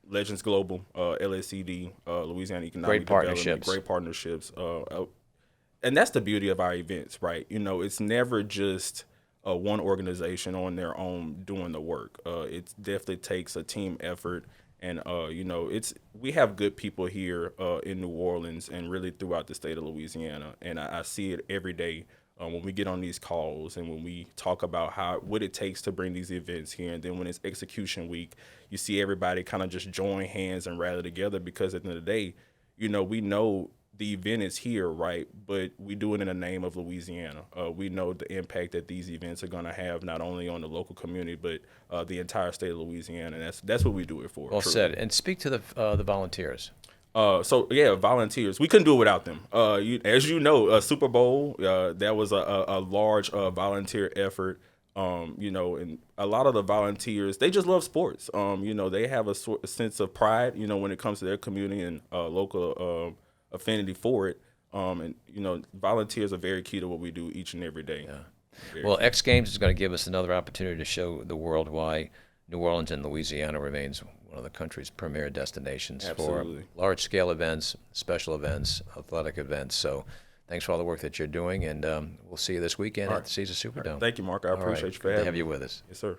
Legends Global, LSCD, Louisiana Economic Development. Great partnerships. And that's the beauty of our events, right? It's never just one organization on their own doing the work. It definitely takes a team effort. And, we have good people here in New Orleans and really throughout the state of Louisiana. And I see it every day when we get on these calls and when we talk about what it takes to bring these events here. And then when it's execution week, you see everybody kind of just join hands and rally together because at the end of the day, we know the event is here, right? But we do it in the name of Louisiana. We know the impact that these events are going to have not only on the local community, but the entire state of Louisiana. And that's what we do it for. Well said. And speak to the volunteers. Volunteers. We couldn't do it without them. As you know, Super Bowl, that was a large volunteer effort. And a lot of the volunteers, they just love sports. They have a sense of pride, when it comes to their community and local affinity for it. Volunteers are very key to what we do each and every day. Yeah. Well, X Games is going to give us another opportunity to show the world why New Orleans and Louisiana remains one of the country's premier destinations for large-scale events, special events, athletic events. So thanks for all the work that you're doing, and we'll see you this weekend at the Caesar Superdome. Right. Thank you, Mark. I appreciate you for having me. Good to have you with us. Yes, sir.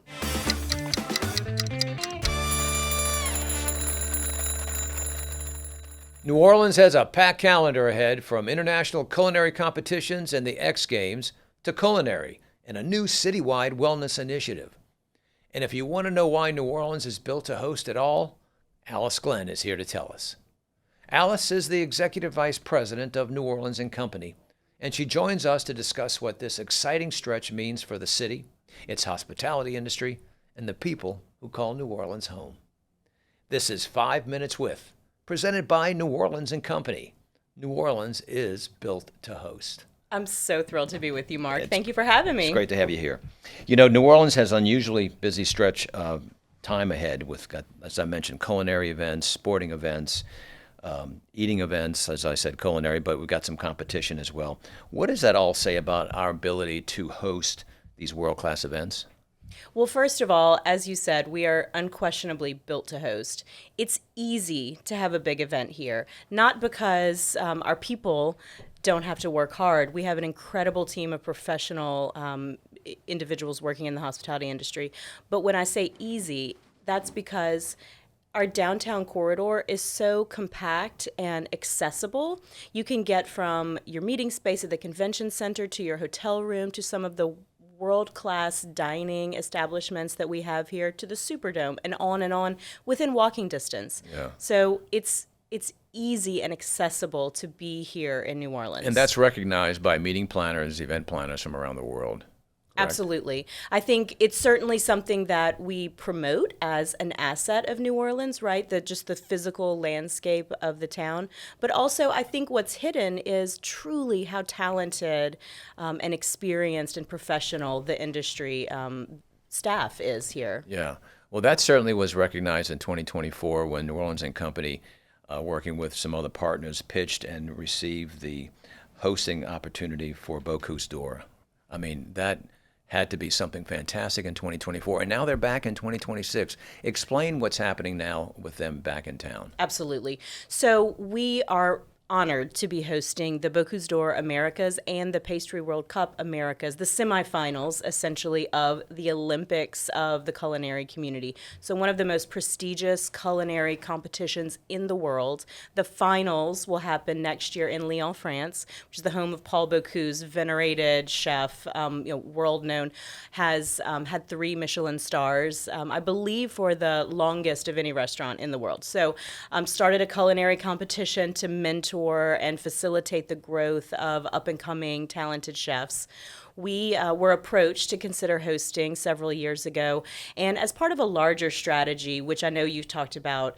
New Orleans has a packed calendar ahead, from international culinary competitions and the X Games to culinary and a new citywide wellness initiative. And if you want to know why New Orleans is built to host it all, Alice Glenn is here to tell us. Alice is the Executive Vice President of New Orleans & Company, and she joins us to discuss what this exciting stretch means for the city, its hospitality industry, and the people who call New Orleans home. This is 5 Minutes With, presented by New Orleans & Company. New Orleans is built to host. I'm so thrilled to be with you, Mark. Thank you for having me. It's great to have you here. New Orleans has an unusually busy stretch of time ahead with, as I mentioned, culinary events, sporting events, eating events, as I said, culinary, but we've got some competition as well. What does that all say about our ability to host these world-class events? Well, first of all, as you said, we are unquestionably built to host. It's easy to have a big event here, not because our people don't have to work hard. We have an incredible team of professional individuals working in the hospitality industry. But when I say easy, that's because our downtown corridor is so compact and accessible. You can get from your meeting space at the convention center to your hotel room to some of the world-class dining establishments that we have here to the Superdome and on within walking distance. Yeah. So it's easy and accessible to be here in New Orleans. And that's recognized by meeting planners, event planners from around the world. Correct? Absolutely. I think it's certainly something that we promote as an asset of New Orleans, right? Just the physical landscape of the town. But also, I think what's hidden is truly how talented and experienced and professional the industry staff is here. Yeah. Well, that certainly was recognized in 2024 when New Orleans and Company, working with some other partners, pitched and received the hosting opportunity for Bocuse d'Or. I mean, that had to be something fantastic in 2024, and now they're back in 2026. Explain what's happening now with them back in town. Absolutely. So we are honored to be hosting the Bocuse d'Or Americas and the Pastry World Cup Americas, the semifinals, essentially, of the Olympics of the culinary community. So one of the most prestigious culinary competitions in the world. The finals will happen next year in Lyon, France, which is the home of Paul Bocuse, venerated chef, world known, has had 3 Michelin stars, I believe for the longest of any restaurant in the world. So started a culinary competition to mentor and facilitate the growth of up-and-coming talented chefs. We were approached to consider hosting several years ago, and as part of a larger strategy, which I know you've talked about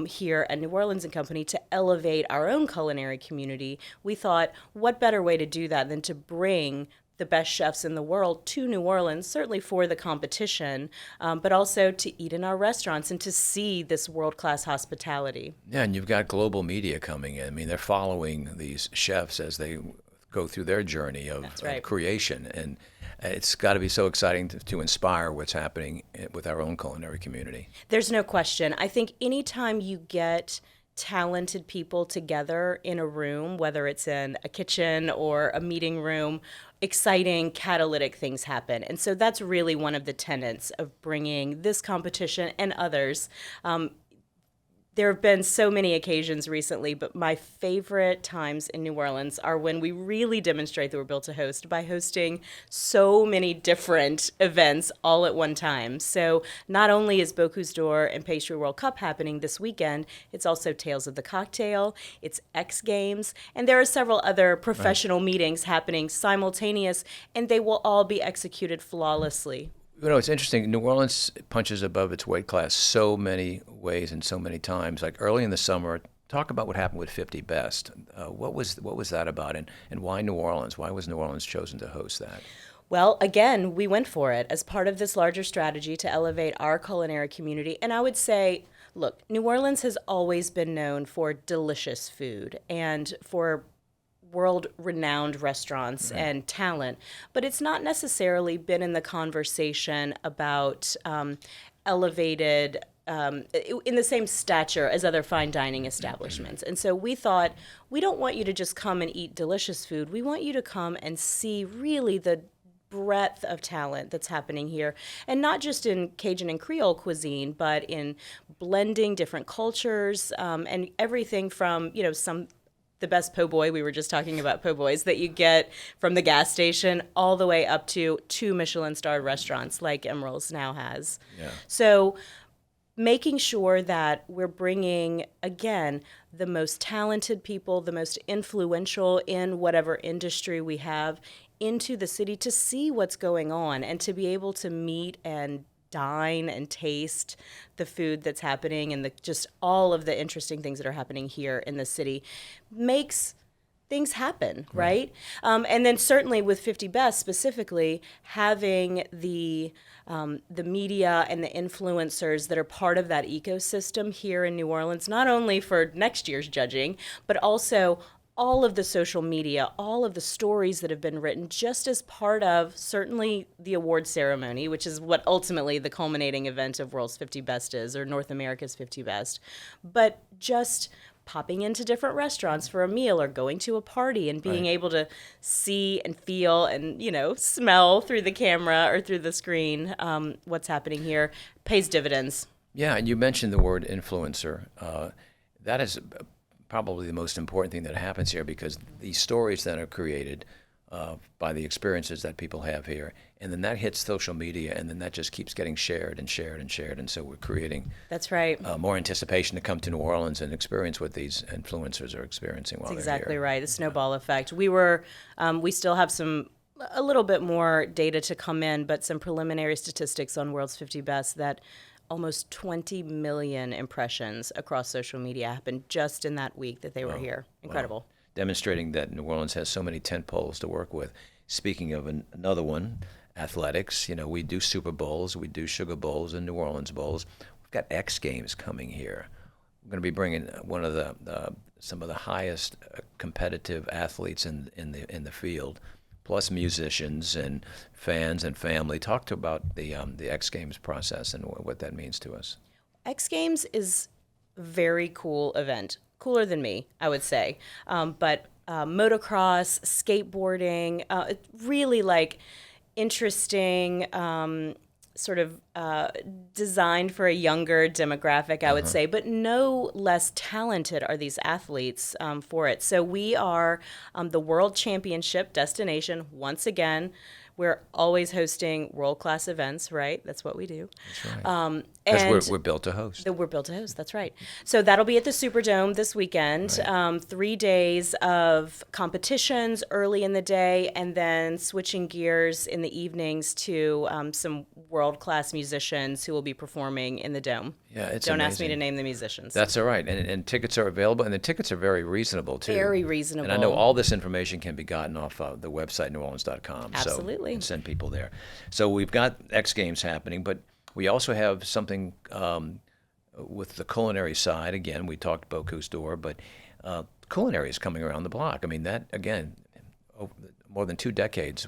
here at New Orleans and Company, to elevate our own culinary community, we thought, what better way to do that than to bring the best chefs in the world to New Orleans, certainly for the competition, but also to eat in our restaurants and to see this world-class hospitality. Yeah, and you've got global media coming in. I mean, they're following these chefs as they go through their journey of creation, and it's got to be so exciting to inspire what's happening with our own culinary community. There's no question. I think anytime you get talented people together in a room, whether it's in a kitchen or a meeting room, exciting, catalytic things happen. And so that's really one of the tenets of bringing this competition and others. There have been so many occasions recently, but my favorite times in New Orleans are when we really demonstrate that we're built to host by hosting so many different events all at one time. So not only is Bocuse d'Or and Pastry World Cup happening this weekend, it's also Tales of the Cocktail, it's X Games, and there are several other professional meetings happening simultaneous, and they will all be executed flawlessly. You know, it's interesting. New Orleans punches above its weight class so many ways and so many times. Like early in the summer, talk about what happened with 50 Best. What was that about, and why New Orleans? Why was New Orleans chosen to host that? Well, again, we went for it as part of this larger strategy to elevate our culinary community. And I would say, look, New Orleans has always been known for delicious food and for world-renowned restaurants and talent, but it's not necessarily been in the conversation about elevated in the same stature as other fine dining establishments. And so we thought, we don't want you to just come and eat delicious food. We want you to come and see really the breadth of talent that's happening here, and not just in Cajun and Creole cuisine, but in blending different cultures and everything from, the best po' boy, we were just talking about po' boys, that you get from the gas station all the way up to 2 Michelin-starred restaurants like Emeril's now has. Yeah. So making sure that we're bringing, again, the most talented people, the most influential in whatever industry we have into the city to see what's going on and to be able to meet and dine and taste the food that's happening and just all of the interesting things that are happening here in the city makes things happen, right? And then certainly with 50 Best specifically, having the media and the influencers that are part of that ecosystem here in New Orleans, not only for next year's judging, but also all of the social media, all of the stories that have been written just as part of certainly the award ceremony, which is what ultimately the culminating event of World's 50 Best is, or North America's 50 Best, but just popping into different restaurants for a meal or going to a party and being able to see and feel and, smell through the camera or through the screen what's happening here pays dividends. Yeah, and you mentioned the word influencer. That is probably the most important thing that happens here, because these stories that are created by the experiences that people have here, and then that hits social media, and then that just keeps getting shared and shared and shared, and so we're creating That's right. More anticipation to come to New Orleans and experience what these influencers are experiencing while That's they're exactly here. right. The snowball effect. We still have a little bit more data to come in, but some preliminary statistics on World's 50 Best that almost 20 million impressions across social media happened just in that week that they were here. Incredible. Wow. Demonstrating that New Orleans has so many tent poles to work with. Speaking of another one, athletics. We do Super Bowls, we do Sugar Bowls and New Orleans Bowls. We've got X Games coming here. We're going to be bringing one of some of the highest competitive athletes in the field, plus musicians and fans and family. Talk about the X Games process and what that means to us. X Games is a very cool event. Cooler than me, I would say. But motocross, skateboarding, really interesting, sort of designed for a younger demographic, I would say, but no less talented are these athletes for it. So we are the World Championship destination once again. We're always hosting world-class events, right? That's what we do. That's right. Because we're built to host. We're built to host, that's right. So that'll be at the Superdome this weekend. Right. 3 days of competitions early in the day, and then switching gears in the evenings to some world-class musicians who will be performing in the Dome. Yeah, it's Don't amazing. ask me to name the musicians. That's all right. And tickets are available, and the tickets are very reasonable, too. Very reasonable. And I know all this information can be gotten off the website, neworleans.com. Absolutely. So, and send people there. So we've got X Games happening, but we also have something with the culinary side. Again, we talked Bocuse d'Or, but culinary is coming around the block. I mean, that, again, more than 2 decades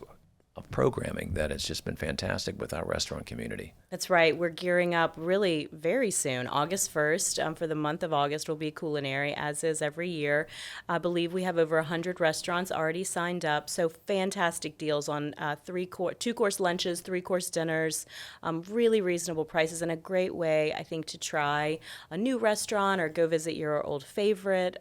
of programming that has just been fantastic with our restaurant community. That's right. We're gearing up really very soon. August 1st, for the month of August, will be culinary, as is every year. I believe we have over 100 restaurants already signed up, so fantastic deals on 2-course lunches, 3-course dinners, really reasonable prices, and a great way, I think, to try a new restaurant or go visit your old favorite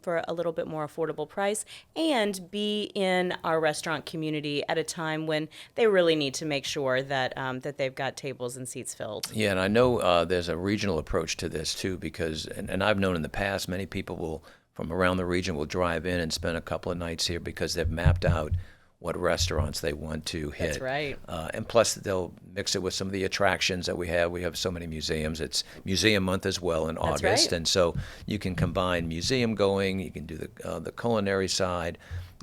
for a little bit more affordable price, and be in our restaurant community at a time when they really need to make sure that that they've got tables and seats filled. Yeah, and I know there's a regional approach to this too, because, and I've known in the past, many people from around the region will drive in and spend a couple of nights here because they've mapped out what restaurants they want to hit. That's right. And plus, they'll mix it with some of the attractions that we have. We have so many museums. It's Museum Month as well in August. Right. And so you can combine museum going, you can do the culinary side,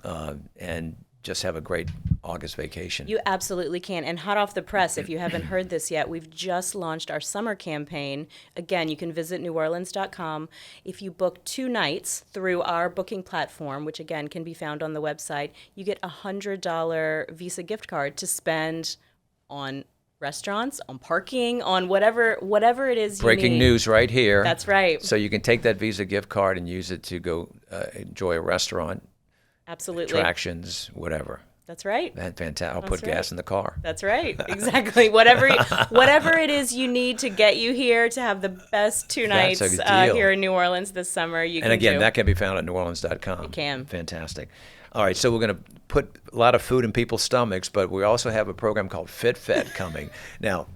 and just have a great August vacation. You absolutely can. And hot off the press, if you haven't heard this yet, we've just launched our summer campaign. Again, you can visit neworleans.com. If you book 2 nights through our booking platform, which again can be found on the website, you get a $100 Visa gift card to spend on restaurants, on parking, on whatever it is you Breaking need. news right here. That's right. So you can take that Visa gift card and use it to go enjoy a restaurant, Absolutely. attractions, whatever. That's right. That's fantastic. I'll put right. gas in the car. That's right. Exactly. Whatever it is you need to get you here to have the best 2 nights That's a deal. here in New Orleans this summer, you can And again, do. that can be found at neworleans.com. It can. Fantastic. All right, so we're going to put a lot of food in people's stomachs, but we also have a program called Fit Fed coming. Now,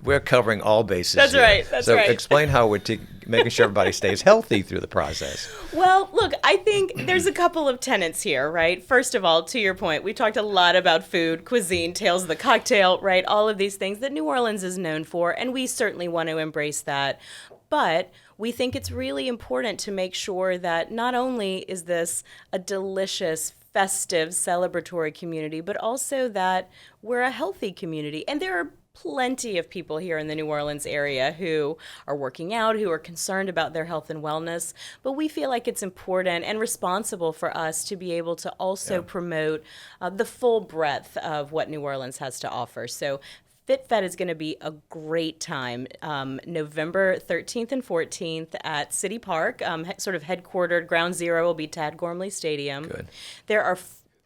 we're covering all bases. That's here. right, that's so right. explain how we're making sure everybody stays healthy through the process. Well, look, I think there's a couple of tenets here, right? First of all, to your point, we talked a lot about food, cuisine, tales of the cocktail, right? All of these things that New Orleans is known for, and we certainly want to embrace that. But we think it's really important to make sure that not only is this a delicious, festive, celebratory community, but also that we're a healthy community. And there are plenty of people here in the New Orleans area who are working out, who are concerned about their health and wellness, but we feel like it's important and responsible for us to be able to also promote the full breadth of what New Orleans has to offer. So FitFed is going to be a great time. November 13th and 14th at City Park, sort of headquartered. Ground zero will be Tad Gormley Stadium. Good. There are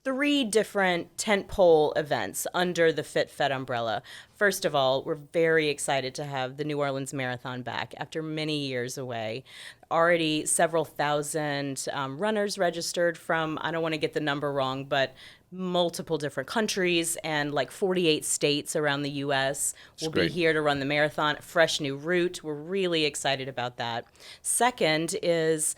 3 different tentpole events under the FitFed umbrella. First of all, we're very excited to have the New Orleans Marathon back after many years away. Already several thousand runners registered from, I don't want to get the number wrong, but multiple different countries and like 48 states around the U.S. will be here to run the marathon. Fresh new route. We're really excited about that. Second is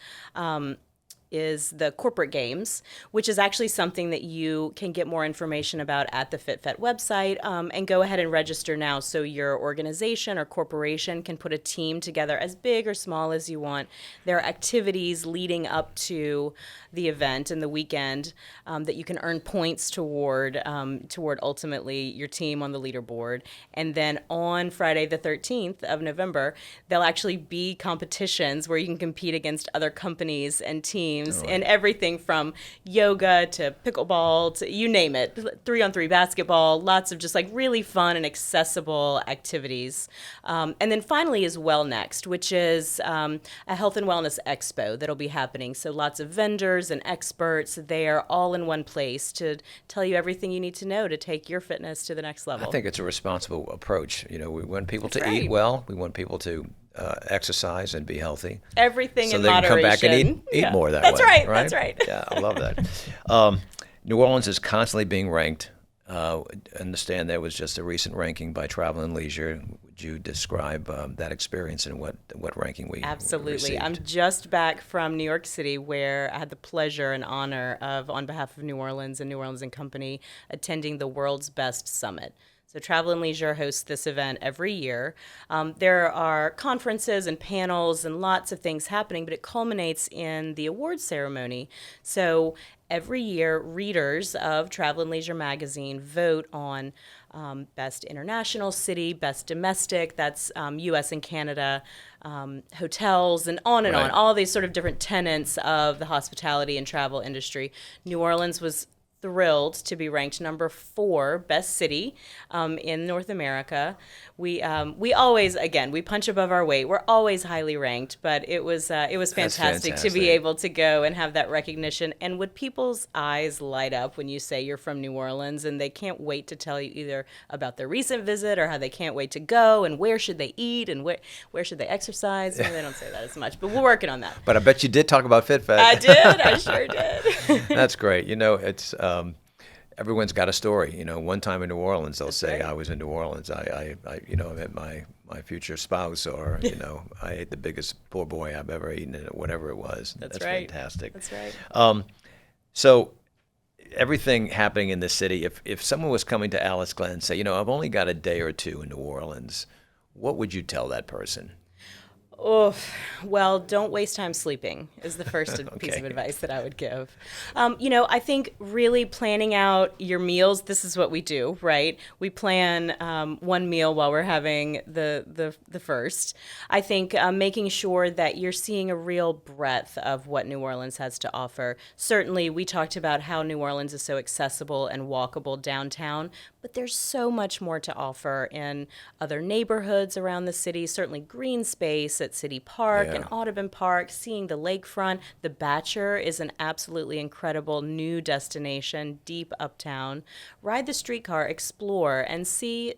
the corporate games, which is actually something that you can get more information about at the FitFed website, and go ahead and register now so your organization or corporation can put a team together as big or small as you want. There are activities leading up to the event and the weekend that you can earn points toward ultimately your team on the leaderboard. And then on Friday the 13th of November, there'll actually be competitions where you can compete against other companies and teams. And everything from yoga to pickleball to you name it, 3-on-3 basketball, lots of just like really fun and accessible activities. And then finally is Well Next, which is a health and wellness expo that'll be happening. So lots of vendors and experts there all in one place to tell you everything you need to know to take your fitness to the next level. I think it's a responsible approach. You know, we want people That's to right. eat well. We want people to exercise and be healthy. Everything so in they can moderation. come back and eat more that That's way. right. That's right. Yeah, I love that. New Orleans is constantly being ranked. Understand there was just a recent ranking by Travel and Leisure. Would you describe that experience and what ranking we Absolutely. received? I'm just back from New York City, where I had the pleasure and honor of, on behalf of New Orleans and New Orleans and Company, attending the World's Best Summit. So Travel and Leisure hosts this event every year. There are conferences and panels and lots of things happening, but it culminates in the awards ceremony. So every year, readers of Travel and Leisure magazine vote on best international city, best domestic, that's U.S. and Canada, hotels, and on, all these sort of different tenets of the hospitality and travel industry. New Orleans was thrilled to be ranked number 4 best city in North America. We always, again, we punch above our weight. We're always highly ranked, but it was fantastic to be able to go and have that recognition. And would people's eyes light up when you say you're from New Orleans and they can't wait to tell you either about their recent visit or how they can't wait to go and where should they eat and where should they exercise? Well, they don't say that as much, but we're working on that. But I bet you did talk about FitFed. I did. I sure did. That's great. You know, it's everyone's got a story. You know, one time in New Orleans, they'll say, right. I was in New Orleans. I met my future spouse, or, you know, I ate the biggest poor boy I've ever eaten, whatever it was. That's right. fantastic. That's right. So everything happening in the city, if someone was coming to Alice Glen and say, you know, I've only got a day or two in New Orleans, what would you tell that person? Oh, well, don't waste time sleeping is the first piece of advice that I would give. I think really planning out your meals, this is what we do, right? We plan one meal while we're having the first. I think making sure that you're seeing a real breadth of what New Orleans has to offer. Certainly, we talked about how New Orleans is so accessible and walkable downtown, but there's so much more to offer in other neighborhoods around the city, certainly green space at City Park and Audubon Park, seeing the lakefront. The Batcher is an absolutely incredible new destination deep uptown. Ride the streetcar, explore, and see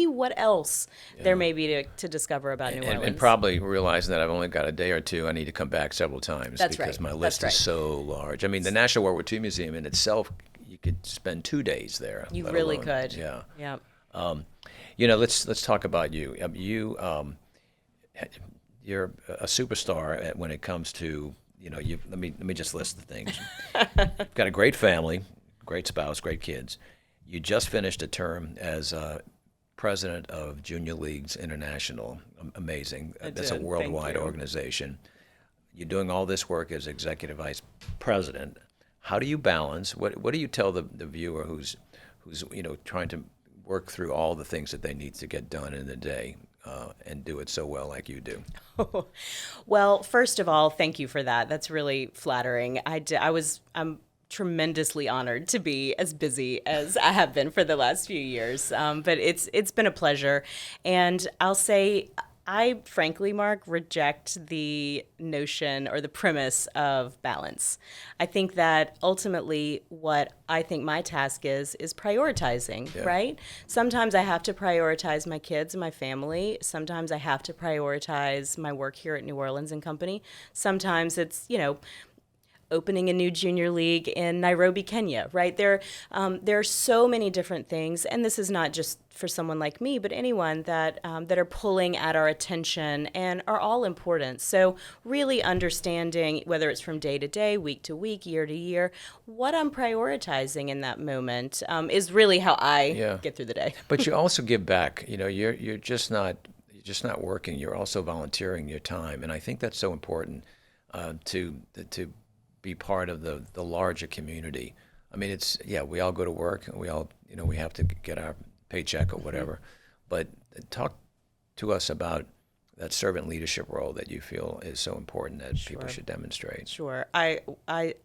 what else there may be to discover about New Orleans. And probably realizing that I've only got a day or two, I need to come back several times. That's because right. my list is so large. I mean, the National World War II Museum in itself, you could spend 2 days there. You really could. Yeah. Yeah. Let's talk about you. You're a superstar when it comes to, let me just list the things. You've got a great family, great spouse, great kids. You just finished a term as president of Junior Leagues International. Amazing. That's a worldwide organization. You're doing all this work as executive vice president. How do you balance? What do you tell the viewer who's trying to work through all the things that they need to get done in a day and do it so well like you do? Well, first of all, thank you for that. That's really flattering. I'm tremendously honored to be as busy as I have been for the last few years. But it's been a pleasure. And I'll say, I frankly, Mark, reject the notion or the premise of balance. I think that ultimately what I think my task is prioritizing, right? Sometimes I have to prioritize my kids and my family. Sometimes I have to prioritize my work here at New Orleans and Company. Sometimes it's, opening a new junior league in Nairobi, Kenya, right? There are so many different things, and this is not just for someone like me, but anyone that are pulling at our attention and are all important. So really understanding, whether it's from day to day, week to week, year to year, what I'm prioritizing in that moment is really how I get through the day. But you also give back. You're just not working. You're also volunteering your time, and I think that's so important to be part of the larger community. I mean, we all go to work and we all, we have to get our paycheck or whatever. But talk to us about that servant leadership role that you feel is so important that people should demonstrate. Sure. I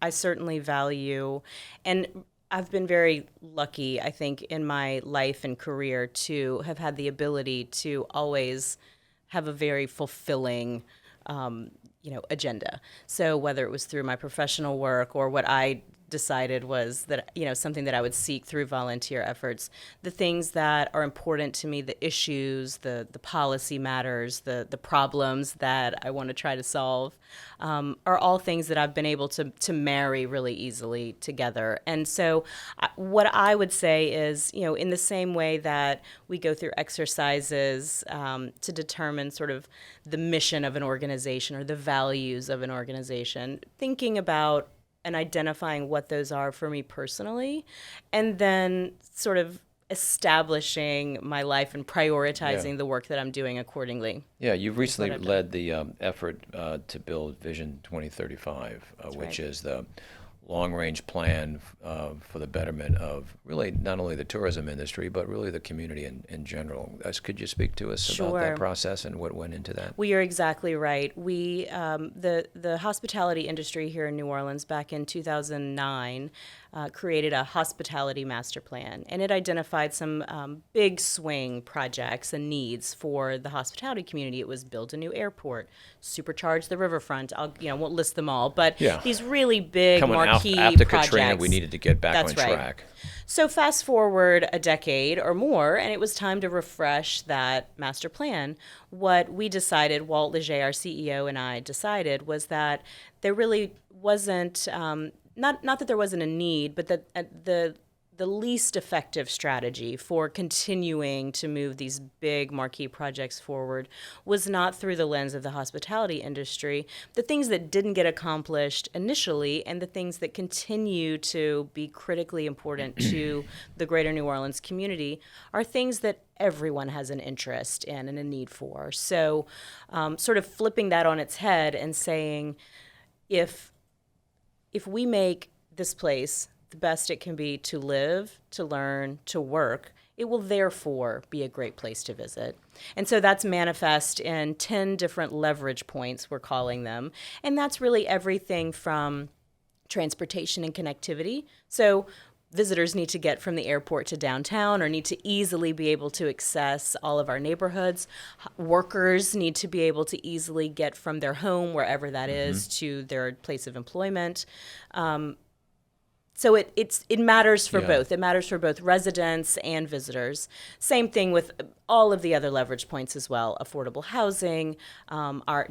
certainly value, and I've been very lucky, I think, in my life and career to have had the ability to always have a very fulfilling agenda. So whether it was through my professional work or what I decided was that, something that I would seek through volunteer efforts, the things that are important to me, the issues, the policy matters, the problems that I want to try to solve, are all things that I've been able to marry really easily together. And so what I would say is, in the same way that we go through exercises to determine sort of the mission of an organization or the values of an organization, thinking about and identifying what those are for me personally, and then sort of establishing my life and prioritizing the work that I'm doing accordingly. Yeah, you've recently led the effort to build Vision 2035, which is the long-range plan for the betterment of really not only the tourism industry, but really the community in general. Could you speak to us about that process and what went into that? Well, you're exactly right. We, the hospitality industry here in New Orleans back in 2009 created a hospitality master plan, and it identified some big swing projects and needs for the hospitality community. It was build a new airport, supercharge the riverfront. I won't list them all, but these really big marquee after projects. Katrina, we needed to get back on track. So fast forward a decade or more, and it was time to refresh that master plan. What we decided, Walt Leger, our CEO, and I decided, was that there really wasn't, not that there wasn't a need, but that the least effective strategy for continuing to move these big marquee projects forward was not through the lens of the hospitality industry. The things that didn't get accomplished initially and the things that continue to be critically important to the greater New Orleans community are things that everyone has an interest in and a need for. So sort of flipping that on its head and saying, if we make this place the best it can be to live, to learn, to work, it will therefore be a great place to visit. And so that's manifest in 10 different leverage points, we're calling them. And that's really everything from transportation and connectivity. So visitors need to get from the airport to downtown or need to easily be able to access all of our neighborhoods. Workers need to be able to easily get from their home, wherever that is, to their place of employment. So it matters for both. It matters for both residents and visitors. Same thing with all of the other leverage points as well. Affordable housing, our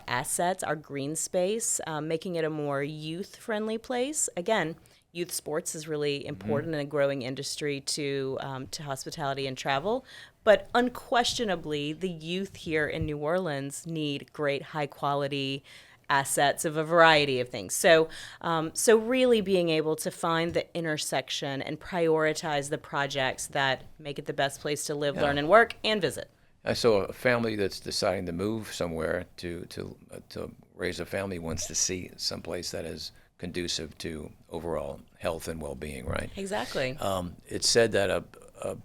assets, our green space, making it a more youth-friendly place. Again, youth sports is really important in a growing industry to hospitality and travel. But unquestionably, the youth here in New Orleans need great, high-quality assets of a variety of things. So really being able to find the intersection and prioritize the projects that make it the best place to live, learn, and work, and visit. So a family that's deciding to move somewhere to raise a family wants to see someplace that is conducive to overall health and well-being, right? Exactly. It's said that a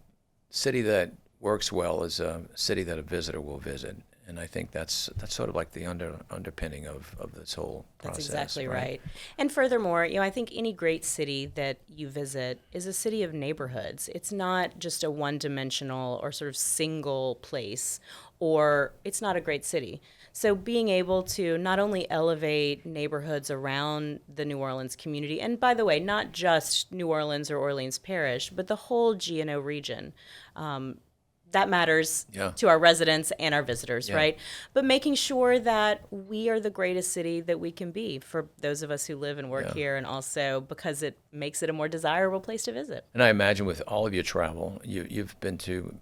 city that works well is a city that a visitor will visit. And I think that's sort of like the underpinning of this whole process. That's exactly right. And furthermore, I think any great city that you visit is a city of neighborhoods. It's not just a one-dimensional or sort of single place, or it's not a great city. So being able to not only elevate neighborhoods around the New Orleans community, and by the way, not just New Orleans or Orleans Parish, but the whole GNO region, that matters to our residents and our visitors, right? But making sure that we are the greatest city that we can be for those of us who live and work here, and also because it makes it a more desirable place to visit. And I imagine with all of your travel, you've been to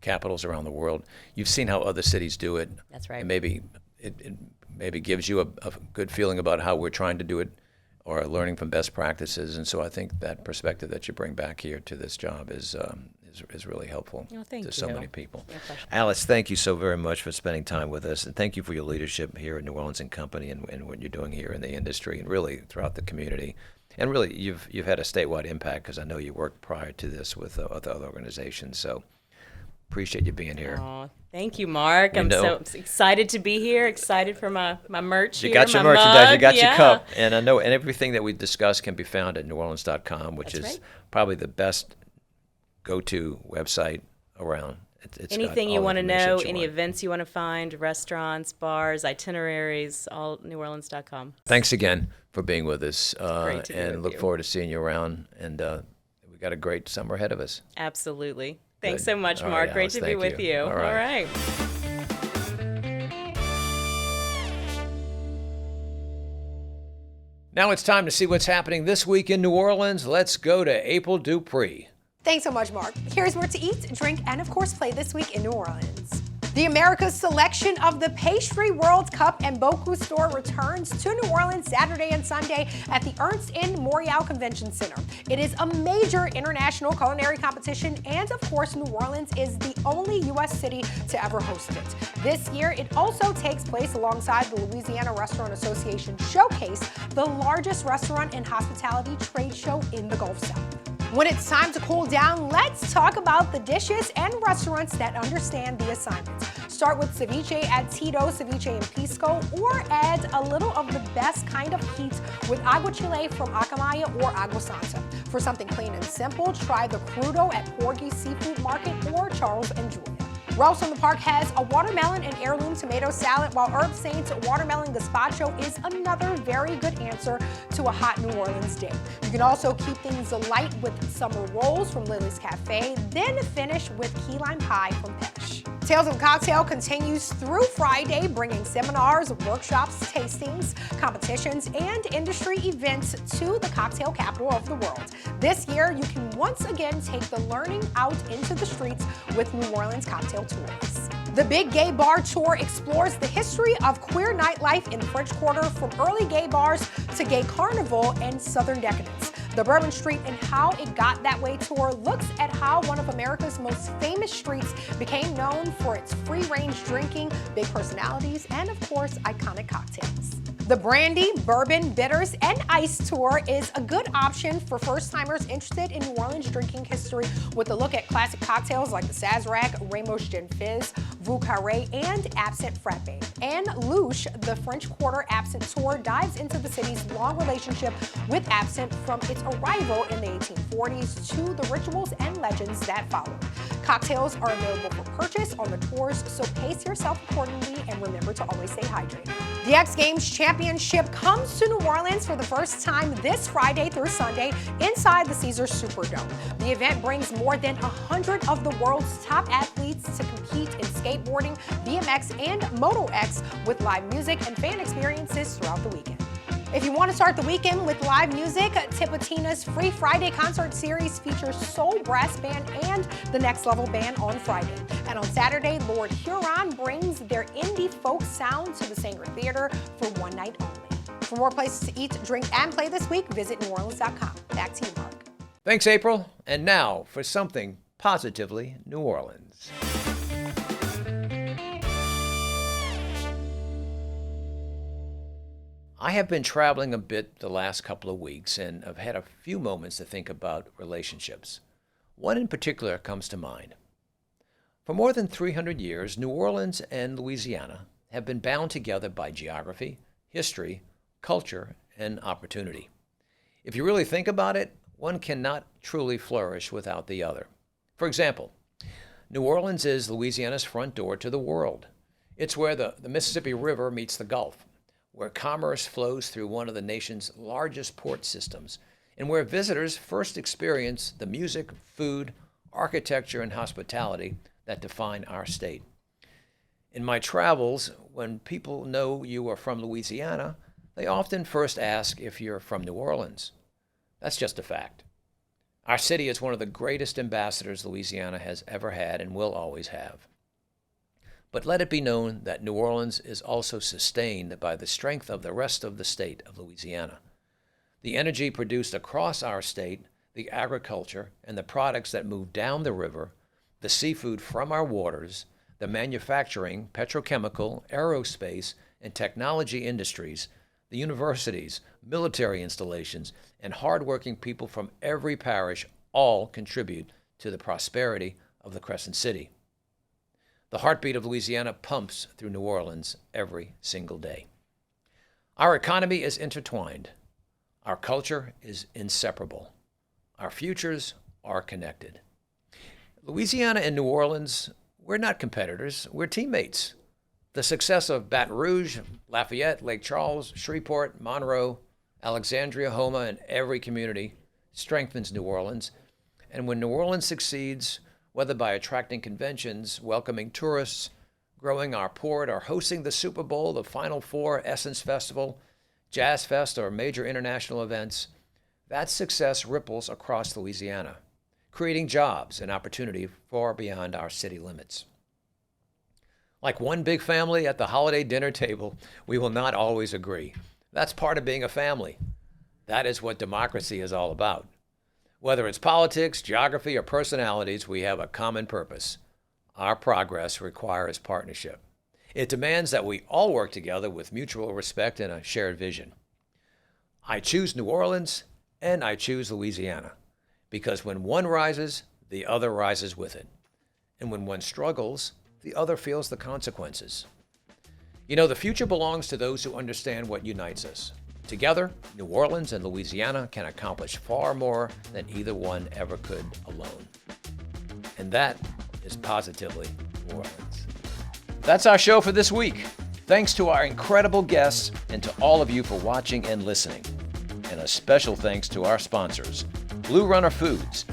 capitals around the world. You've seen how other cities do it. That's right. And maybe it maybe gives you a good feeling about how we're trying to do it, or learning from best practices. And so I think that perspective that you bring back here to this job is really helpful to so many people. Alice, thank you so very much for spending time with us, and thank you for your leadership here at New Orleans and Company, and what you're doing here in the industry and really throughout the community. And really, you've had a statewide impact, because I know you worked prior to this with other organizations. So appreciate you being here. Oh, thank you, Mark. I'm so excited to be here. Excited for my merch here. You got your my merchandise. mug. You got your cup. And I know, and everything that we discussed can be found at neworleans.com, which is probably the best go-to website around. It's anything you want to know, any events you want to find, restaurants, bars, itineraries, all neworleans.com. Thanks again for being with us. Great to be and with look you. forward to seeing you around. And we got a great summer ahead of us. Absolutely. Thanks Good. so much, All Mark. right, Great Alice, to be thank with you. All right. Now it's time to see what's happening this week in New Orleans. Let's go to April Dupree. Thanks so much, Mark. Here's where to eat, drink, and of course play this week in New Orleans. The America's selection of the Pastry World Cup and Bocuse store returns to New Orleans Saturday and Sunday at the Ernst N. Morial Convention Center. It is a major international culinary competition, and of course, New Orleans is the only U.S. city to ever host it. This year, it also takes place alongside the Louisiana Restaurant Association Showcase, the largest restaurant and hospitality trade show in the Gulf South. When it's time to cool down, let's talk about the dishes and restaurants that understand the assignment. Start with ceviche at Tito Ceviche in Pisco, or add a little of the best kind of heat with agua chile from Acamaya or Agua Santa. For something clean and simple, try the crudo at Porgy's Seafood Market or Charles and Julia. Ralston the Park has a watermelon and heirloom tomato salad, while Herb Saint's watermelon gazpacho is another very good answer to a hot New Orleans day. You can also keep things light with summer rolls from Lily's Cafe, then finish with key lime pie from Pesh. Tales of Cocktail continues through Friday, bringing seminars, workshops, tastings, competitions, and industry events to the cocktail capital of the world. This year, you can once again take the learning out into the streets with New Orleans Cocktail Tours. The Big Gay Bar Tour explores the history of queer nightlife in the French Quarter, from early gay bars to gay carnival and Southern decadence. The Bourbon Street and How It Got That Way tour looks at how one of America's most famous streets became known for its free-range drinking, big personalities, and of course, iconic cocktails. The Brandy, Bourbon, Bitters, and Ice tour is a good option for first-timers interested in New Orleans drinking history, with a look at classic cocktails like the Sazerac, Ramos Gin Fizz, Vieux Carré, and Absinthe Frappe. And Louche, the French Quarter Absinthe tour, dives into the city's long relationship with absinthe, from its arrival in the 1840s to the rituals and legends that followed. Cocktails are available for purchase on the tours, so pace yourself accordingly and remember to always stay hydrated. The X Games Championship comes to New Orleans for the first time this Friday through Sunday inside the Caesars Superdome. The event brings more than 100 of the world's top athletes to compete in skateboarding, BMX, and Moto X, with live music and fan experiences throughout the weekend. If you want to start the weekend with live music, Tipitina's Free Friday concert series features Soul Brass Band and the Next Level Band on Friday. And on Saturday, Lord Huron brings their indie folk sound to the Sanger Theater for one night only. For more places to eat, drink, and play this week, visit neworleans.com. Back to you, Mark. Thanks, April. And now for something positively New Orleans. I have been traveling a bit the last couple of weeks, and I've had a few moments to think about relationships. One in particular comes to mind. For more than 300 years, New Orleans and Louisiana have been bound together by geography, history, culture, and opportunity. If you really think about it, one cannot truly flourish without the other. For example, New Orleans is Louisiana's front door to the world. It's where the Mississippi River meets the Gulf, where commerce flows through one of the nation's largest port systems, and where visitors first experience the music, food, architecture, and hospitality that define our state. In my travels, when people know you are from Louisiana, they often first ask if you're from New Orleans. That's just a fact. Our city is one of the greatest ambassadors Louisiana has ever had and will always have. But let it be known that New Orleans is also sustained by the strength of the rest of the state of Louisiana. The energy produced across our state, the agriculture, and the products that move down the river, the seafood from our waters, the manufacturing, petrochemical, aerospace, and technology industries, the universities, military installations, and hardworking people from every parish all contribute to the prosperity of the Crescent City. The heartbeat of Louisiana pumps through New Orleans every single day. Our economy is intertwined. Our culture is inseparable. Our futures are connected. Louisiana and New Orleans, we're not competitors, we're teammates. The success of Baton Rouge, Lafayette, Lake Charles, Shreveport, Monroe, Alexandria, Houma, and every community strengthens New Orleans. And when New Orleans succeeds, whether by attracting conventions, welcoming tourists, growing our port, or hosting the Super Bowl, the Final Four, Essence Festival, Jazz Fest, or major international events, that success ripples across Louisiana, creating jobs and opportunity far beyond our city limits. Like one big family at the holiday dinner table, we will not always agree. That's part of being a family. That is what democracy is all about. Whether it's politics, geography, or personalities, we have a common purpose. Our progress requires partnership. It demands that we all work together with mutual respect and a shared vision. I choose New Orleans, and I choose Louisiana, because when one rises, the other rises with it. And when one struggles, the other feels the consequences. You know, the future belongs to those who understand what unites us. Together, New Orleans and Louisiana can accomplish far more than either one ever could alone. And that is positively New Orleans. That's our show for this week. Thanks to our incredible guests and to all of you for watching and listening. And a special thanks to our sponsors, Blue Runner Foods,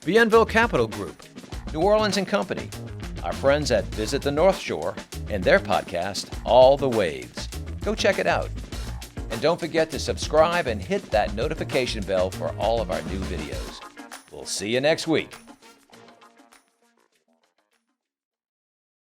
Bienville Capital Group, New Orleans & Company, our friends at Visit the North Shore, and their podcast, All the Waves. Go check it out. And don't forget to subscribe and hit that notification bell for all of our new videos. We'll see you next week.